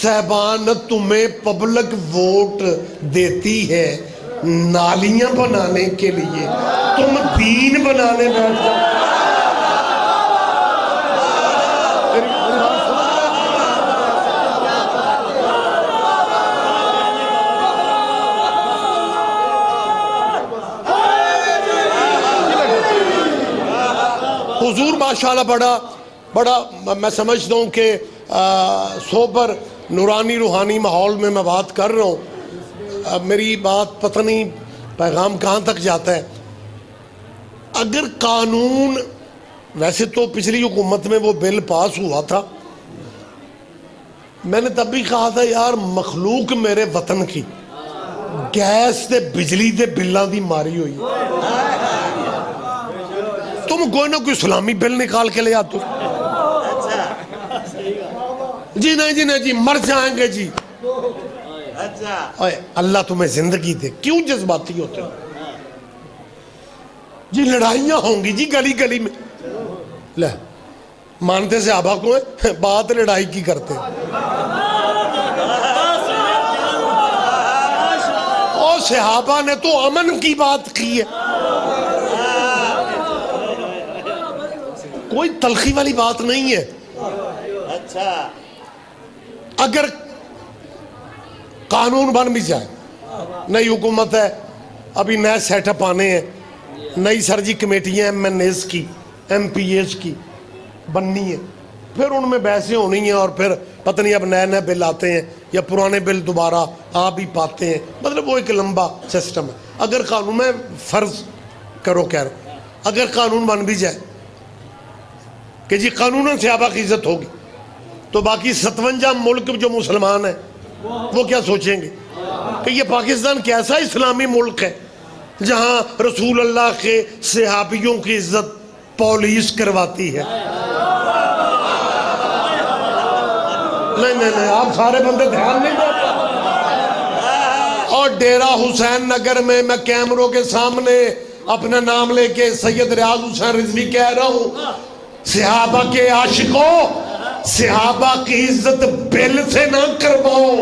[SPEAKER 1] صاحبان تمہیں پبلک ووٹ دیتی ہے نالیاں بنانے کے لیے, تم دین بنانے بیٹھ جاؤ. حضور ماشاءاللہ بڑا میں سمجھتا ہوں کہ سوبر نورانی روحانی ماحول میں بات کر رہا ہوں. میری بات پتہ نہیں پیغام کہاں تک جاتا ہے. اگر قانون, ویسے تو پچھلی حکومت میں وہ بل پاس ہوا تھا, میں نے تب بھی کہا تھا یار مخلوق میرے وطن کی گیس تے بجلی دے بلاں دی ماری ہوئی, تم کوئی نہ کوئی اسلامی بل نکال کے لے آتے ہو. جی نہیں جی مر جائیں گے جی. اللہ تمہیں زندگی دے, کیوں جذباتی ہوتے ہو جی؟ لڑائیاں ہوں گی جی گلی گلی میں, لے مانتے صحابہ کو ہیں, بات لڑائی کی کرتے ہیں. اور صحابہ نے تو امن کی بات کی ہے، کوئی تلخی والی بات نہیں ہے۔
[SPEAKER 2] اچھا
[SPEAKER 1] اگر قانون بن بھی جائے، نئی حکومت ہے، ابھی نئے سیٹ اپ آنے ہیں، نئی سرجی کمیٹیاں ایم این ایز کی، ایم پی ایز کی بننی ہے، پھر ان میں بحثیں ہونی ہیں، اور پھر پتہ نہیں اب نئے نئے بل آتے ہیں یا پرانے بل دوبارہ آ بھی پاتے ہیں، مطلب وہ ایک لمبا سسٹم ہے۔ اگر قانون میں فرض کرو کہہ رہا ہوں، اگر قانون بن بھی جائے کہ جی قانوناً صحابہ کی عزت ہوگی، تو باقی 57 ملک جو مسلمان ہیں وہ کیا سوچیں گے کہ یہ پاکستان کیسا اسلامی ملک ہے جہاں رسول اللہ کے صحابیوں کی عزت پولیس کرواتی ہے۔ نہیں آپ سارے بندے دھیان نہیں دیتے۔ اور ڈیرہ حسین نگر میں کیمروں کے سامنے اپنا نام لے کے سید ریاض حسین رضوی کہہ رہا ہوں، صحابہ کے عاشقوں، صحابہ کی عزت بل سے نہ کرواؤ،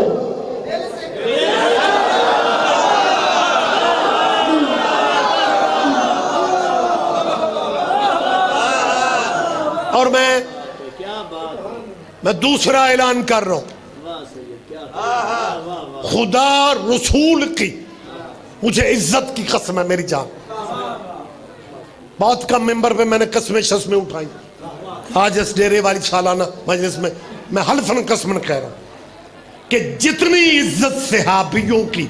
[SPEAKER 1] اور میں دوسرا اعلان کر رہا ہوں، خدا رسول کی مجھے عزت کی قسم ہے میری جان، بہت کم ممبر پہ میں نے قسمیں شسمیں اٹھائی، آج اس ڈیرے والی سالانہ مجلس میں میں حلفاً قسماً کہہ رہا ہوں کہ جتنی عزت صحابیوں کی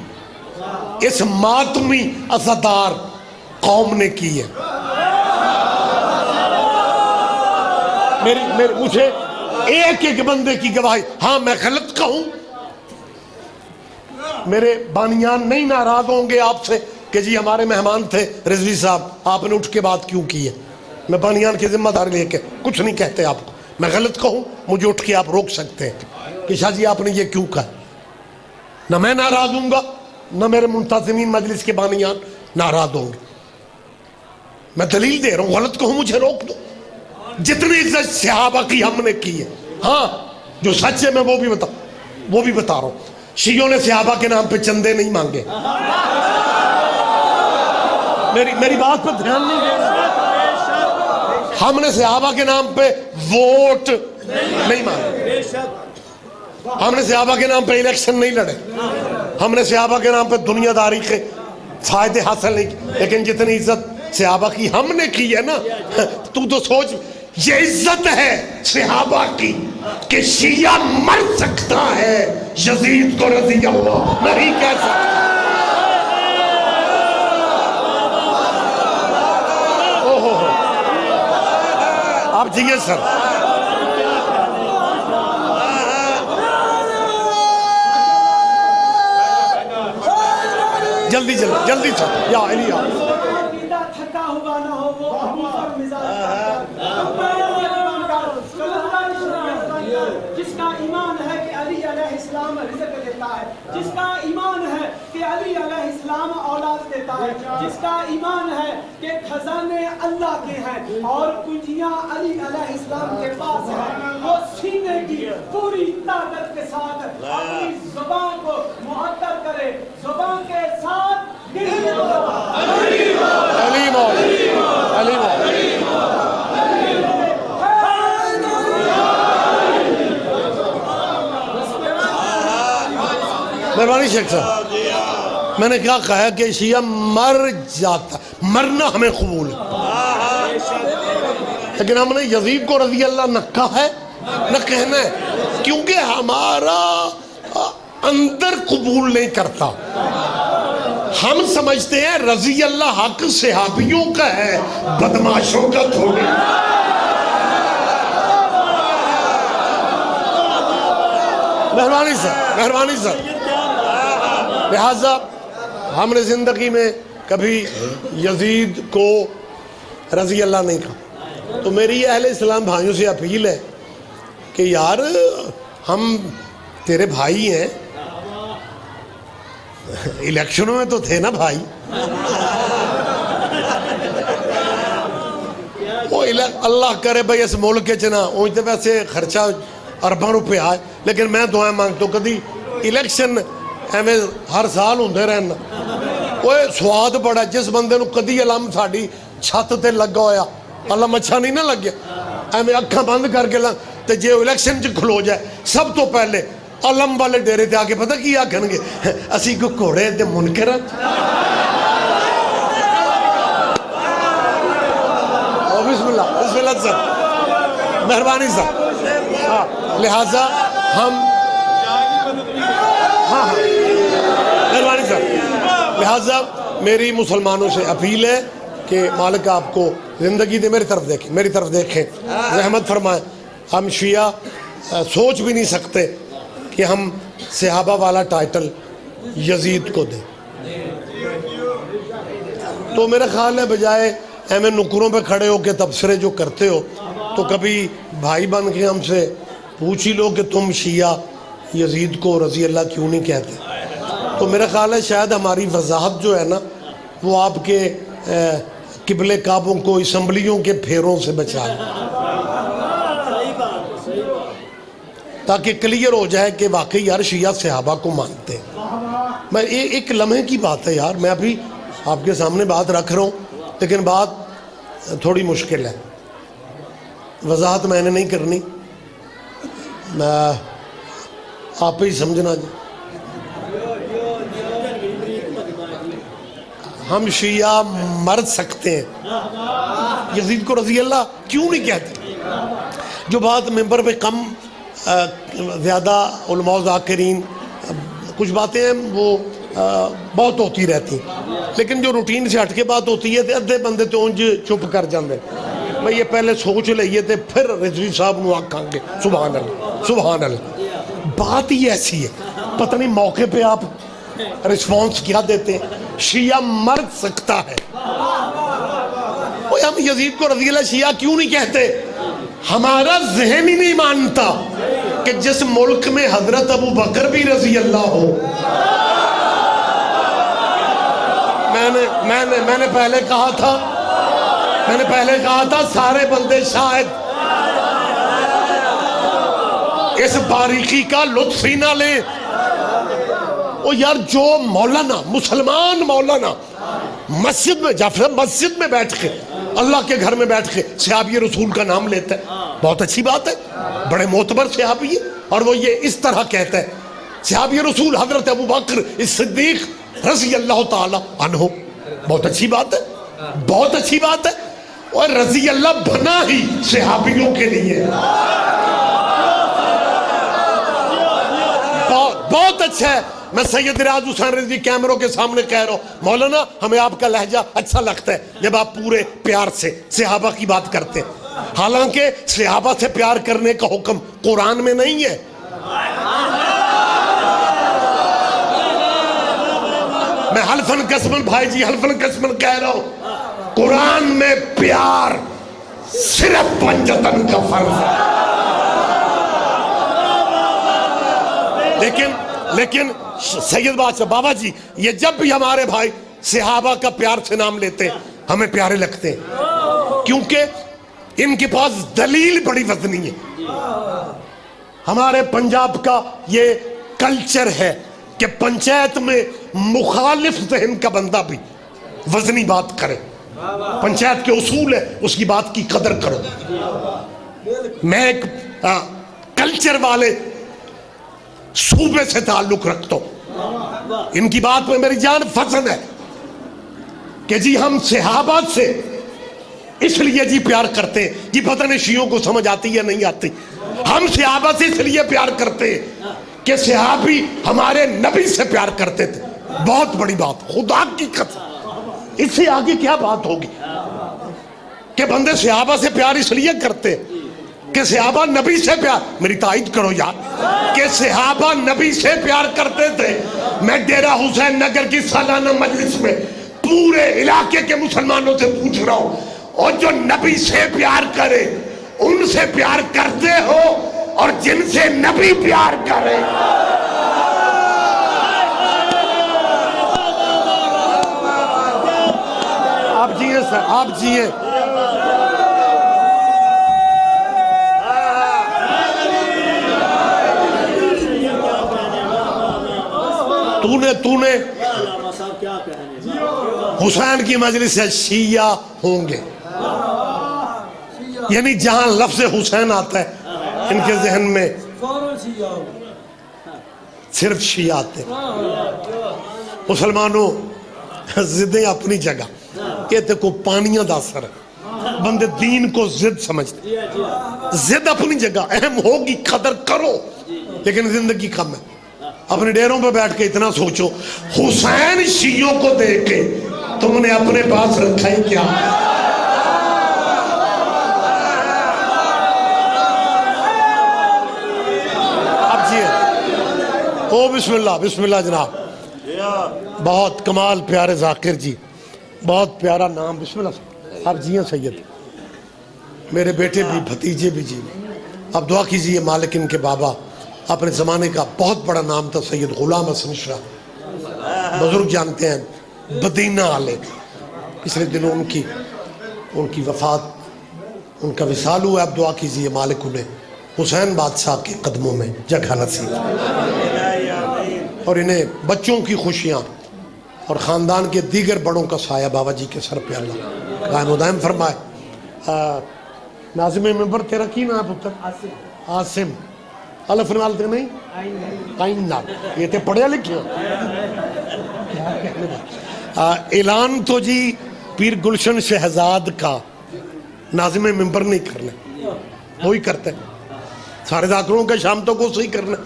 [SPEAKER 1] اس ماتمی عزادار قوم نے کی ہے، مجھے ایک ایک بندے کی گواہی، ہاں میں غلط کہوں، میرے بانیان نہیں ناراض ہوں گے آپ سے کہ جی ہمارے مہمان تھے رضوی صاحب، آپ نے اٹھ کے بات کیوں کی ہے، میں بانیان کی ذمہ داری لے کے کچھ نہیں کہتے آپ کو، میں غلط کہوں مجھے اٹھ کے آپ روک سکتے ہیں کہ شاہ جی آپ نے یہ کیوں کہا، نہ میں ناراض ہوں گا نہ میرے منتظمین مجلس کے بانیان ناراض ہوں گے، میں دلیل دے رہا ہوں، غلط کہوں مجھے روک دو، جتنی عزت صحابہ کی ہم نے کی ہے، ہاں جو سچ ہے میں وہ بھی بتا رہا ہوں، شیعوں نے صحابہ کے نام پہ چندے نہیں مانگے، میری بات پر دھیان نہیں دے رہے، ہم نے صحابہ کے نام پہ ووٹ نہیں مانگے، ہم نے صحابہ کے نام پہ الیکشن نہیں لڑے، ہم نے صحابہ کے نام پہ دنیا داری کے فائدے حاصل نہیں کی، لیکن جتنی عزت صحابہ کی ہم نے کی ہے نا، تو سوچ یہ عزت ہے صحابہ کی کہ شیعہ مر سکتا ہے یزید کو رضی اللہ نہیں کہہ سکتا۔ آپ جیئے سر، جلدی سر، یا علی
[SPEAKER 3] تھکا ہوا نہ ہو وہ جس کا ایمان ہے کہ علی علیہ السلام رزق دیتا ہے، جس کا ایمان ہے کہ علی علیہ السلام اولاد دیتا ہے، جس کا ایمان ہے کہ خزانے اللہ کے ہیں اور کنجیاں علی علیہ السلام کے پاس ہیں، وہ سینے کی پوری طاقت کے ساتھ اپنی زبان کو معطر کرے، زبان کے ساتھ
[SPEAKER 1] مہربانی شیخ صاحب، میں نے کیا کہا کہ شیعہ مر جاتا، مرنا ہمیں قبول ہے، لیکن ہم نے یزید کو رضی اللہ نہ کہا ہے نہ کہنا ہے، کیونکہ ہمارا اندر قبول نہیں کرتا، ہم سمجھتے ہیں رضی اللہ حق صحابیوں کا ہے، بدماشوں کا تھوڑی۔ مہربانی سر، لہذا ہم نے زندگی میں کبھی یزید کو رضی اللہ نہیں کہا، تو میری اہل اسلام بھائیوں سے اپیل ہے کہ یار ہم تیرے بھائی ہیں، الیکشنوں میں تو تھے نا بھائی، وہ اللہ کرے بھائی اس ملک کے چنا اونجتے ویسے خرچہ ارباں روپے آئے، لیکن میں دعائیں مانگتا ہوں کدی الیکشن ایویں ہر سال ہوندے رہنا، اوے سواد بڑا جس بندے نو کدی علم ساڈی چھت تے لگا ہویا علم اچھا نہیں نہ لگیا ایویں اکھاں بند کر کے تے جے الیکشن چ کھلو جائے سب تو پہلے علم والے ڈیرے تے آ کے پتہ کی آکھن گے اسی کو گھوڑے تے منکر ہاں بسم اللہ سر مہربانی سر ہاں لہٰذا ہم ہاں مہربانی سر لہٰذا میری مسلمانوں سے اپیل ہے کہ مالک آپ کو زندگی دے میری طرف دیکھیں رحمت فرمائیں ہم شیعہ سوچ بھی نہیں سکتے کہ ہم صحابہ والا ٹائٹل یزید کو دیں تو میرا خیال ہے بجائے ایمیں نکروں پہ کھڑے ہو کے تبصرے جو کرتے ہو تو کبھی بھائی بن کے ہم سے پوچھ ہی لو کہ تم شیعہ یزید کو رضی اللہ کیوں نہیں کہتے تو میرا خیال ہے شاید ہماری وضاحت جو ہے نا وہ آپ کے قبلِ کعبوں کو اسمبلیوں کے پھیروں سے بچا لیں تاکہ کلیئر ہو جائے کہ واقعی یار شیعہ صحابہ کو مانتے ہیں میں ایک لمحے کی بات ہے یار میں ابھی آپ کے سامنے بات رکھ رہا ہوں لیکن بات تھوڑی مشکل ہے وضاحت میں نے نہیں کرنی آپ ہی سمجھنا جی ہم شیعہ مر سکتے ہیں یزید کو رضی اللہ کیوں نہیں کہتے جو بات ممبر پہ کم زیادہ علماء ذاکرین کچھ باتیں ہیں وہ بہت ہوتی رہتی لیکن جو روٹین سے ہٹ کے بات ہوتی ہے ادھے بندے تو انج چپ کر جاندے میں یہ پہلے سوچ لئیے تھے پھر رضوی صاحب نو آکھاں گے سبحان اللہ بات ہی ایسی ہے پتہ نہیں موقع پہ آپ رسپانس کیا دیتے ہیں شیعہ مر سکتا ہے ہم یزید کو رضی اللہ شیعہ کیوں نہیں کہتے ہمارا ذہن ہی نہیں مانتا کہ جس ملک میں حضرت ابو بکر بھی رضی اللہ ہو میں نے پہلے کہا تھا سارے بندے شاہد اس باریکی کا لطف ہی نہ لیں او یار جو مولانا مسلمان مولانا مسجد میں بیٹھ کے اللہ کے گھر میں بیٹھ کے صحابی رسول کا نام لیتا ہے بہت اچھی بات ہے بڑے معتبر صحابی ہے اور وہ یہ اس طرح کہتا ہے صحابی رسول حضرت ابو بکر صدیق رضی اللہ تعالی عنہ بہت اچھی بات ہے اور رضی اللہ بنا ہی صحابیوں کے لیے بہت اچھا ہے میں سید ریاض حسین رضوی کیمروں کے سامنے کہہ رہا ہوں مولانا ہمیں آپ کا لہجہ اچھا لگتا ہے جب آپ پورے پیار سے صحابہ کی بات کرتے ہیں حالانکہ صحابہ سے پیار کرنے کا حکم قرآن میں نہیں ہے میں حلفاً قسماً بھائی جی حلفاً قسماً کہہ رہا ہوں قرآن میں پیار صرف پنجتن کا فرض ہے لیکن سید بادشاہ بابا جی یہ جب بھی ہمارے بھائی صحابہ کا پیار سے نام لیتے ہیں ہمیں پیارے لگتے ہیں کیونکہ ان کے پاس دلیل بڑی وزنی ہے ہمارے پنجاب کا یہ کلچر ہے کہ پنچایت میں مخالف ذہن کا بندہ بھی وزنی بات کرے پنچایت کے اصول ہے اس کی بات کی قدر کرو میں ایک کلچر والے صوبے سے تعلق رکھتا ہوں ان کی بات میں میری جان فضل ہے کہ جی ہم صحابہ سے اس لیے جی پیار کرتے ہیں جی پتہ نہیں شیعوں کو سمجھ آتی یا نہیں آتی ہم صحابہ سے اس لیے پیار کرتے ہیں کہ صحابی ہمارے نبی سے پیار کرتے تھے بہت بڑی بات خدا کی قسم اس سے آگے کیا بات ہوگی کہ بندے صحابہ سے پیار اس لیے کرتے ہیں کہ صحابہ نبی سے پیار میری تائید کرو یار کہ صحابہ نبی سے پیار کرتے تھے میں ڈیرہ حسین نگر کی سالانہ مجلس میں پورے علاقے کے مسلمانوں سے پوچھ رہا ہوں اور جو نبی سے پیار کرے ان سے پیار کرتے ہو اور جن سے نبی پیار کرے آپ جیئے سر آپ جیئے حسین کی مجلس سے شیعہ ہوں گے، یعنی جہاں لفظ حسین آتا ہے ان کے ذہن میں صرف شیعہ آتے ہیں۔ مسلمانوں ضدیں اپنی جگہ، کہتے کو پانیاں دا اثر ہے، بندے دین کو ضد سمجھتے، ضد اپنی جگہ اہم ہوگی، قدر کرو، لیکن زندگی کم ہے۔ اپنے ڈیروں پہ بیٹھ کے اتنا سوچو، حسین شیعوں کو دیکھ کے تم نے اپنے پاس رکھا ہی کیا؟ اب جی او بسم اللہ، بسم اللہ جناب، بہت کمال پیارے ذاکر جی، بہت پیارا نام، بسم اللہ۔ آپ جی ہیں سید، میرے بیٹے بھی بھتیجے بھی جی، اب دعا کیجئے مالک ان کے بابا، اپنے زمانے کا بہت بڑا نام تھا سید غلام حسن شاہ، بزرگ جانتے ہیں، بدینہ والے، پچھلے دنوں ان کی وفات، ان کا وصال ہوا۔ اب دعا کیجئے مالک انہیں حسین بادشاہ کے قدموں میں جگہ نصیب، اور انہیں بچوں کی خوشیاں اور خاندان کے دیگر بڑوں کا سایہ بابا جی کے سر پہ اللہ قائم و دائم فرمائے۔ ناظم ممبر تیرا کی نام پتر؟ عاصم، الف نال تے نہیں آئین نال، یہ تے پڑھیا لکھیا۔ اعلان تو جی پیر گلشن شہزاد کا ناظم ممبر نہیں کرنا، وہی کرتے ہیں، سارے ذاکروں کا شام تو کو صحیح کرنا،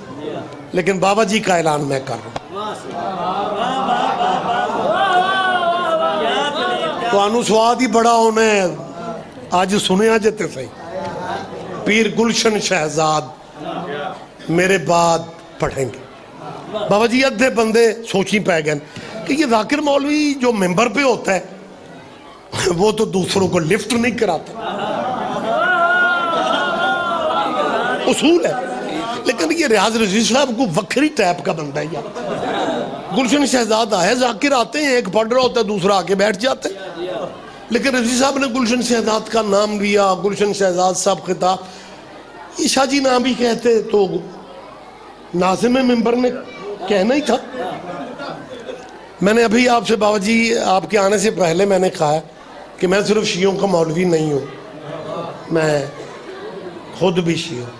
[SPEAKER 1] لیکن بابا جی کا اعلان میں کر رہا ہوں۔ تو آنو سواد ہی بڑا ہونا ہے، آج سنے آ جاتے صحیح، پیر گلشن شہزاد میرے بعد پڑھیں گے۔ بابا جی ادھے بندے سوچیں پہ گئے کہ یہ ذاکر مولوی جو ممبر پہ ہوتا ہے وہ تو دوسروں کو لفٹ نہیں کراتا، اصول ہے، لیکن یہ ریاض رضوی صاحب کو وکری ٹیپ کا بندہ ہے یار۔ گلشن شہزاد آئے، ذاکر آتے ہیں، ایک پڑھ رہا ہوتا ہے دوسرا آگے بیٹھ جاتے ہیں، لیکن رضوی صاحب نے گلشن شہزاد کا نام لیا، گلشن شہزاد صاحب خطاب، یہ شاہ جی نام بھی کہتے تو ناظم ممبر نے کہنا ہی تھا۔ میں نے ابھی آپ سے بابا جی آپ کے آنے سے پہلے میں نے کہا کہ میں صرف شیعوں کا مولوی نہیں ہوں، میں خود بھی شیعہ ہوں۔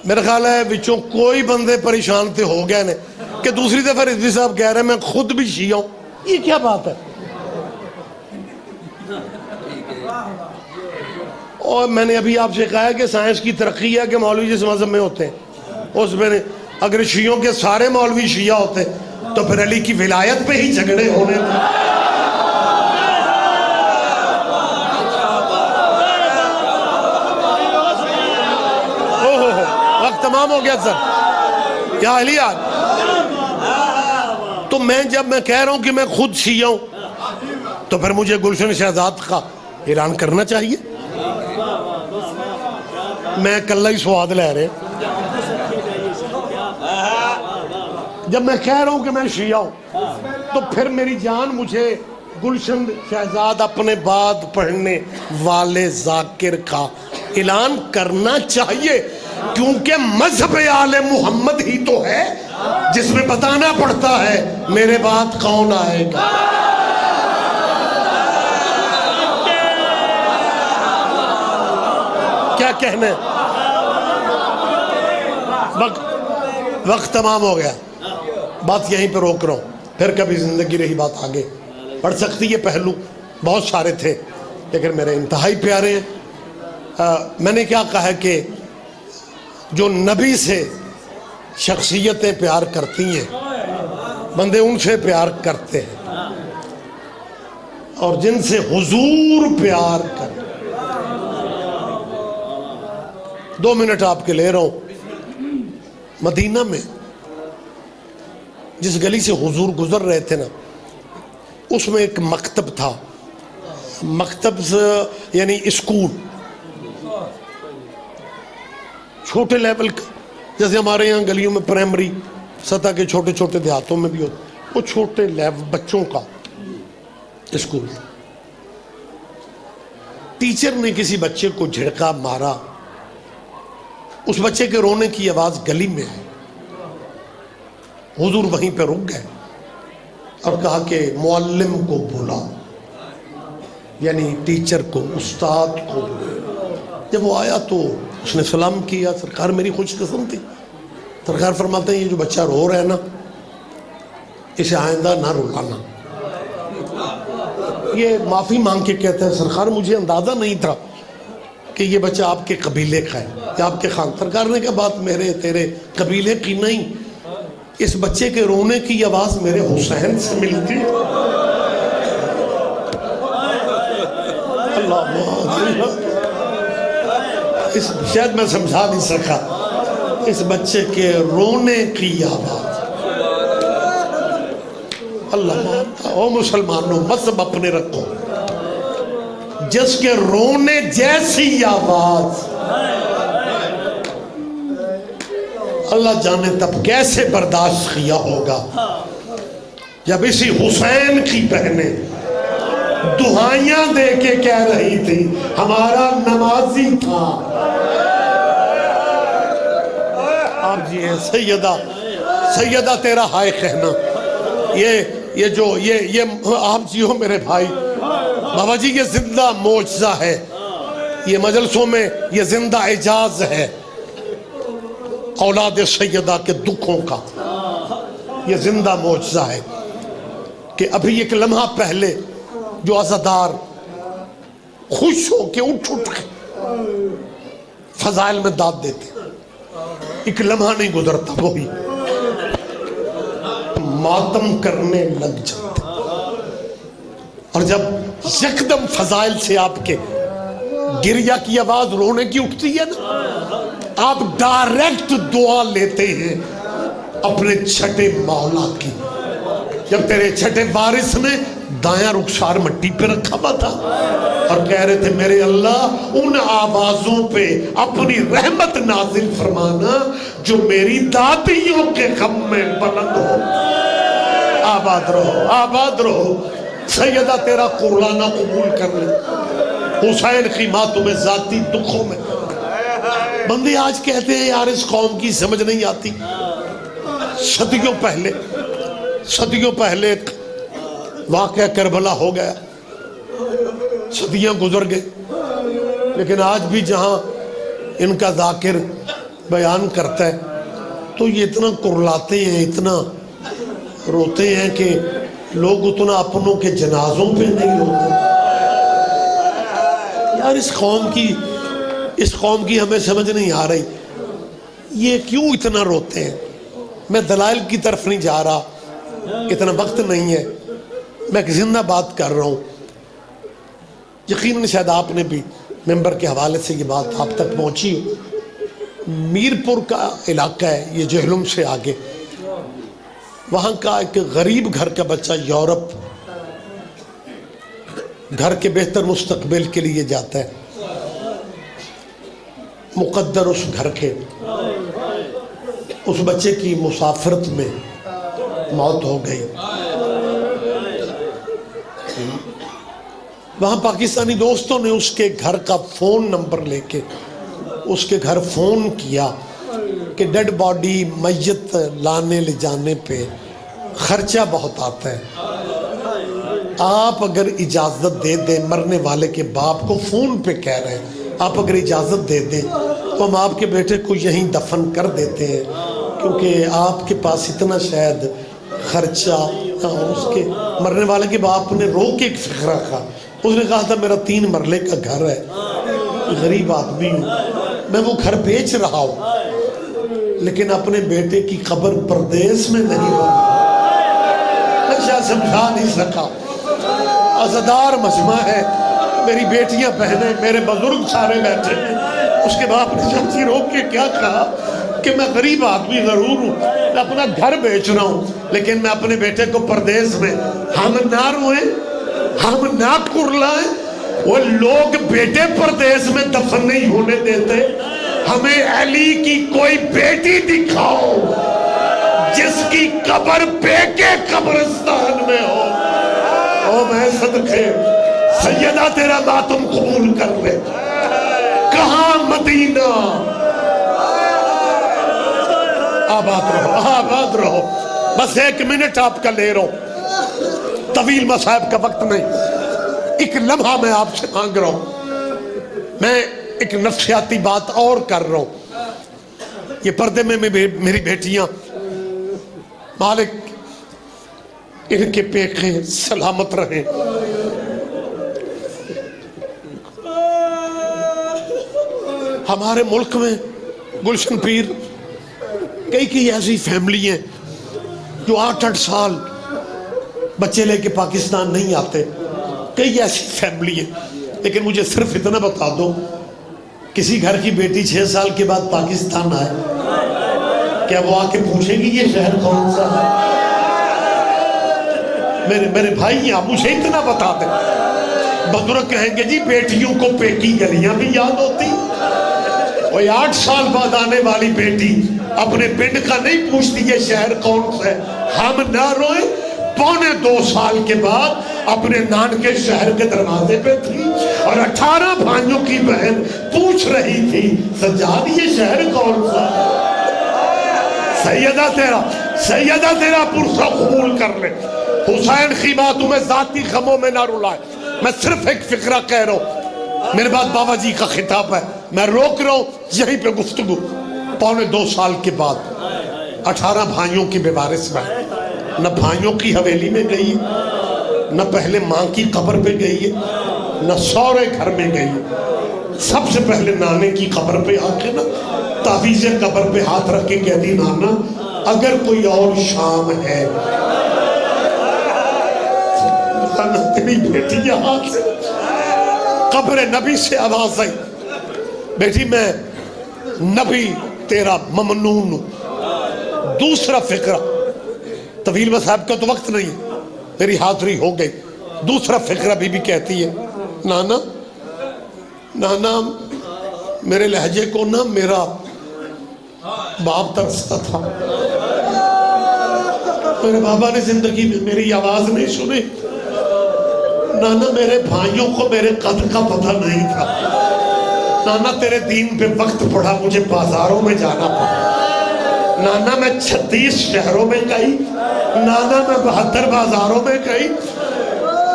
[SPEAKER 1] میرا خیال ہے بچوں کوئی بندے پریشان تھے ہو گئے نے کہ دوسری دفعہ رضوی صاحب کہہ رہے ہیں میں خود بھی شیعہ ہوں، یہ کیا بات ہے؟ اور میں نے ابھی آپ سے کہا ہے کہ سائنس کی ترقی ہے کہ مولوی جس مذہب میں ہوتے ہیں اس میں اگر شیعوں کے سارے مولوی شیعہ ہوتے تو پھر علی کی ولایت پہ ہی جھگڑے ہونے تھے۔ وقت تمام ہو گیا سر، کیا اہلیہ؟ تو میں جب میں کہہ رہا ہوں کہ میں خود شیعہ ہوں تو پھر مجھے گلشن شہزاد کا اعلان کرنا چاہیے، میں کلہ ہی سواد لے رہے۔ جب میں کہہ رہا ہوں کہ میں شیعہ ہوں تو پھر میری جان مجھے گلشن شہزاد اپنے بعد پڑھنے والے ذاکر کا اعلان کرنا چاہیے، کیونکہ مذہب آل محمد ہی تو ہے جس میں بتانا پڑتا ہے میرے بعد کون آئے گا۔ کیا کہنے، وقت تمام ہو گیا، بات یہیں پہ روک رہا ہوں، پھر کبھی زندگی رہی بات آگے بڑھ سکتی ہے، پہلو بہت سارے تھے لیکن میرے انتہائی پیارے ہیں۔ میں نے کیا کہا ہے کہ جو نبی سے شخصیتیں پیار کرتی ہیں بندے ان سے پیار کرتے ہیں، اور جن سے حضور پیار کرتے ہیں۔ 2 منٹ آپ کے لے رہا ہوں، مدینہ میں جس گلی سے حضور گزر رہے تھے نا اس میں ایک مکتب تھا، مکتب یعنی اسکول، چھوٹے لیول کا، جیسے ہمارے یہاں گلیوں میں پرائمری سطح کے چھوٹے چھوٹے دیہاتوں میں بھی ہوتے، وہ چھوٹے لیول بچوں کا اسکول تھا۔ ٹیچر نے کسی بچے کو جھڑکا، مارا، اس بچے کے رونے کی آواز گلی میں آئی. حضور وہیں پہ رک گئے اور کہا کہ معلم کو بلاؤ، یعنی ٹیچر کو، استاد کو. جب وہ آیا تو اس نے سلام کیا. سرکار میری خوش قسم تھی. سرکار فرماتے ہیں یہ جو بچہ رو رہا ہے نا، اسے آئندہ نہ رلانا. یہ معافی مانگ کے کہتے ہیں سرکار مجھے اندازہ نہیں تھا کہ یہ بچہ آپ کے قبیلے کا ہے یا آپ کے خان. سرکار نے کہا بات میرے تیرے قبیلے کی نہیں، اس بچے کے رونے کی آواز میرے حسین سے ملتی. اللہ، اس شاید میں سمجھا نہیں سکا. اس بچے کے رونے کی آواز. اللہ، او مسلمانوں مذہب اپنے رکھو. جس کے رونے جیسی آواز اللہ جانے تب کیسے برداشت کیا ہوگا جب اسی حسین کی بہنیں دعائیاں دے کے کہہ رہی تھی ہمارا نمازی تھا. آپ جی ہیں سیدہ تیرا ہائے کہنا. یہ جو آپ جی ہو میرے بھائی بابا جی، یہ زندہ معجزہ ہے. یہ مجلسوں میں یہ زندہ اعجاز ہے اولاد سیدہ کے دکھوں کا. یہ زندہ معجزہ ہے کہ ابھی ایک لمحہ پہلے جو عزادار خوش ہو کے اٹھ کے فضائل میں داد دیتے، ایک لمحہ نہیں گزرتا وہی ماتم کرنے لگ جاتے. اور جب یکدم فضائل سے آپ کے گریہ کی آواز رونے کی اٹھتی ہے نا، آپ ڈائریکٹ دعا لیتے ہیں اپنے چھٹے مولا کی. جب تیرے چھٹے وارث نے دایاں رخسار مٹی پہ رکھا ہوا تھا اور کہہ رہے تھے میرے اللہ ان آوازوں پہ اپنی رحمت نازل فرمانا جو میری دادیوں کے غم میں بلند ہو. آباد رہو، آباد رہو. سیدہ تیرا قربانہ قبول کر لے. حسین کی ماں تمہیں ذاتی دکھوں میں. بندے آج کہتے ہیں یار اس قوم کی سمجھ نہیں آتی. صدیوں پہلے ایک واقعہ کربلا ہو گیا، صدیاں گزر گئے، لیکن آج بھی جہاں ان کا ذاکر بیان کرتا ہے تو یہ اتنا کرلاتے ہیں، اتنا روتے ہیں کہ لوگ اتنا اپنوں کے جنازوں پہ نہیں روتے. یار اس قوم کی ہمیں سمجھ نہیں آ رہی یہ کیوں اتنا روتے ہیں. میں دلائل کی طرف نہیں جا رہا، اتنا وقت نہیں ہے. میں ایک زندہ بات کر رہا ہوں. یقیناً شاید آپ نے بھی ممبر کے حوالے سے یہ بات آپ تک پہنچی. میرپور کا علاقہ ہے یہ جہلم سے آگے. وہاں کا ایک غریب گھر کا بچہ یورپ گھر کے بہتر مستقبل کے لیے جاتا ہے. مقدر اس گھر کے اس بچے کی مسافرت میں موت ہو گئی. وہاں پاکستانی دوستوں نے اس کے گھر کا فون نمبر لے کے اس کے گھر فون کیا کہ ڈیڈ باڈی میت لانے لے جانے پہ خرچہ بہت آتا ہے، آپ اگر اجازت دے دیں. مرنے والے کے باپ کو فون پہ کہہ رہے ہیں آپ اگر اجازت دے دیں تو ہم آپ کے بیٹے کو یہیں دفن کر دیتے ہیں، کیونکہ آپ کے پاس اتنا شاید خرچہ. اس کے مرنے والے کے باپ نے رو کے ایک فکرہ کہا. اس نے کہا تھا میرا 3 مرلے کا گھر ہے، غریب آدمی ہوں، میں وہ گھر بیچ رہا ہوں لیکن اپنے بیٹے کی قبر پردیس میں نہیں بنا. میں سمجھا نہیں سکا. عزادار مجمع ہے، میری بیٹیاں بہنیں میرے بزرگ سارے بیٹھے ہیں. اس کے باپ نے چاچی رو کے کیا کہا کہ میں غریب آدمی ضرور ہوں، میں اپنا گھر بیچ رہا ہوں لیکن میں اپنے بیٹے کو پردیس میں. ہم نہ روئیں، ہم نہ کرلائیں. وہ لوگ بیٹے پردیس میں دفن نہیں ہونے دیتے. ہمیں علی کی کوئی بیٹی دکھاؤ جس کی قبر پیکے قبرستان میں ہو. او میں صدقے سیدہ تیرا ماتم قبول کر لے. کہاں مدینہ یاد رہو، بس 1 منٹ آپ کا لے رہا ہوں، طویل مصائب کا وقت نہیں، ایک لمحہ میں آپ سے مانگ رہا ہوں، میں ایک نفسیاتی بات اور کر رہا ہوں۔ یہ پردے میں میری بیٹیاں، مالک ان کے پیکھیں سلامت رہیں۔ ہمارے ملک میں گلشن پیر کئی ایسی فیملی ہیں جو 8-8 سال بچے لے کے پاکستان نہیں آتے، کئی ایسی فیملی ہیں، لیکن مجھے صرف اتنا بتا دو، کسی گھر کی بیٹی 6 سال کے بعد پاکستان آئے، کیا وہ آ کے پوچھے گی یہ شہر کون سا ہے؟ میرے بھائی ہیں، آپ مجھے اتنا بتا دیں۔ بزرگ کہیں گے جی بیٹیوں کو پیکی گلیاں بھی یاد ہوتی، اور 8 سال بعد آنے والی بیٹی اپنے پنڈ کا نہیں پوچھتی یہ شہر کون سا ہے۔ ہم نہ روئیں، 2.25 سال کے بعد اپنے نان کے شہر کے دروازے پہ تھی، اور 18 بھائیوں کی بہن پوچھ رہی تھی سجاد یہ شہر کون سا ہے؟ سیدہ تیرا پرسہ قبول کر لے، حسین خیمہ تمہیں ذاتی غموں میں نہ رلائے۔ میں صرف ایک فقرہ کہہ رہا ہوں، میرے بعد بابا جی کا خطاب ہے، میں روک رہا ہوں یہیں پہ گفتگو۔ 2.25 سال کے بعد 18 بھائیوں کی بیوارث میں، نہ بھائیوں کی حویلی میں گئی ہے، نہ پہلے ماں کی قبر پہ گئی ہے، نہ سورے گھر میں گئی ہے، سب سے پہلے نانے کی قبر پہ آ کے نا تعویذ قبر پہ ہاتھ رکھ کے کہتی نانا اگر کوئی اور شام ہے، تیری بیٹی یہاں سے قبر نبی سے آواز آئی، بیٹی میں نبی تیرا ممنون ہوں۔ دوسرا فقرہ، طویل مصاحب کا تو وقت نہیں، میری حاضری ہو گئی۔ دوسرا فقرہ بی بی کہتی ہے نانا میرے لہجے کو نا میرا باپ ترستا تھا، میرے بابا نے زندگی میں میری آواز نہیں سنی، نانا میرے بھائیوں کو میرے قد کا پتہ نہیں تھا، نانا تیرے دین پہ وقت پڑا مجھے بازاروں میں جانا پڑا، نانا میں 36 شہروں میں گئی، نانا میں 72 بازاروں میں گئی۔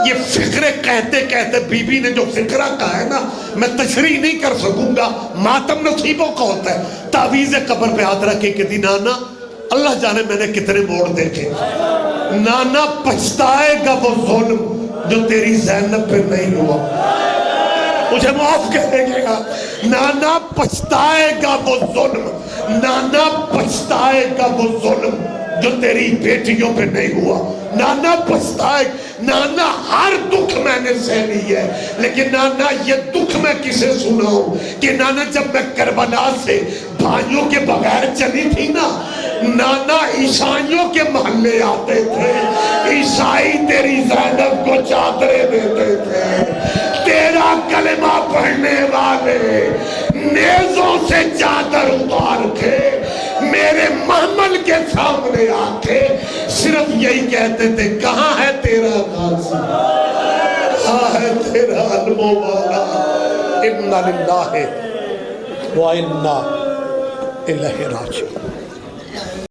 [SPEAKER 1] یہ فقرے کہتے کہتے بی بی نے جو فقرہ کہا ہے نا میں تشریح نہیں کر سکوں گا، ماتم نصیبوں کا ہوتا ہے۔ تعویذ قبر پہ ہاتھ رکھے کہ نانا اللہ جانے میں نے کتنے موڑ دیکھے، نانا پچھتائے گا وہ ظلم جو تیری زینب پہ نہیں ہوا، مجھے معاف کہنے گا، نانا پچھتائے گا وہ ظلم، نانا پچھتائے گا وہ ظلم جو تیری بیٹیوں پہ نہیں ہوا، نانا پچھتائے، نانا ہر دکھ میں نے سہی ہے، لیکن نانا یہ دکھ میں کسے سناؤں کہ نانا جب میں کربلا سے بھائیوں کے بغیر چلی تھی نا، نانا عیسائیوں کے محلے آتے تھے، عیسائی تیری زینب کو چادریں دیتے تھے، تیرا کلمہ پڑھنے والے نیزوں سے چادر اتار کے میرے محمل کے سامنے آ کے صرف یہی کہتے تھے کہاں ہے تیرا غازی، کہاں ہے تیرا علم والا، انا للہ و انا الیہ راجعون۔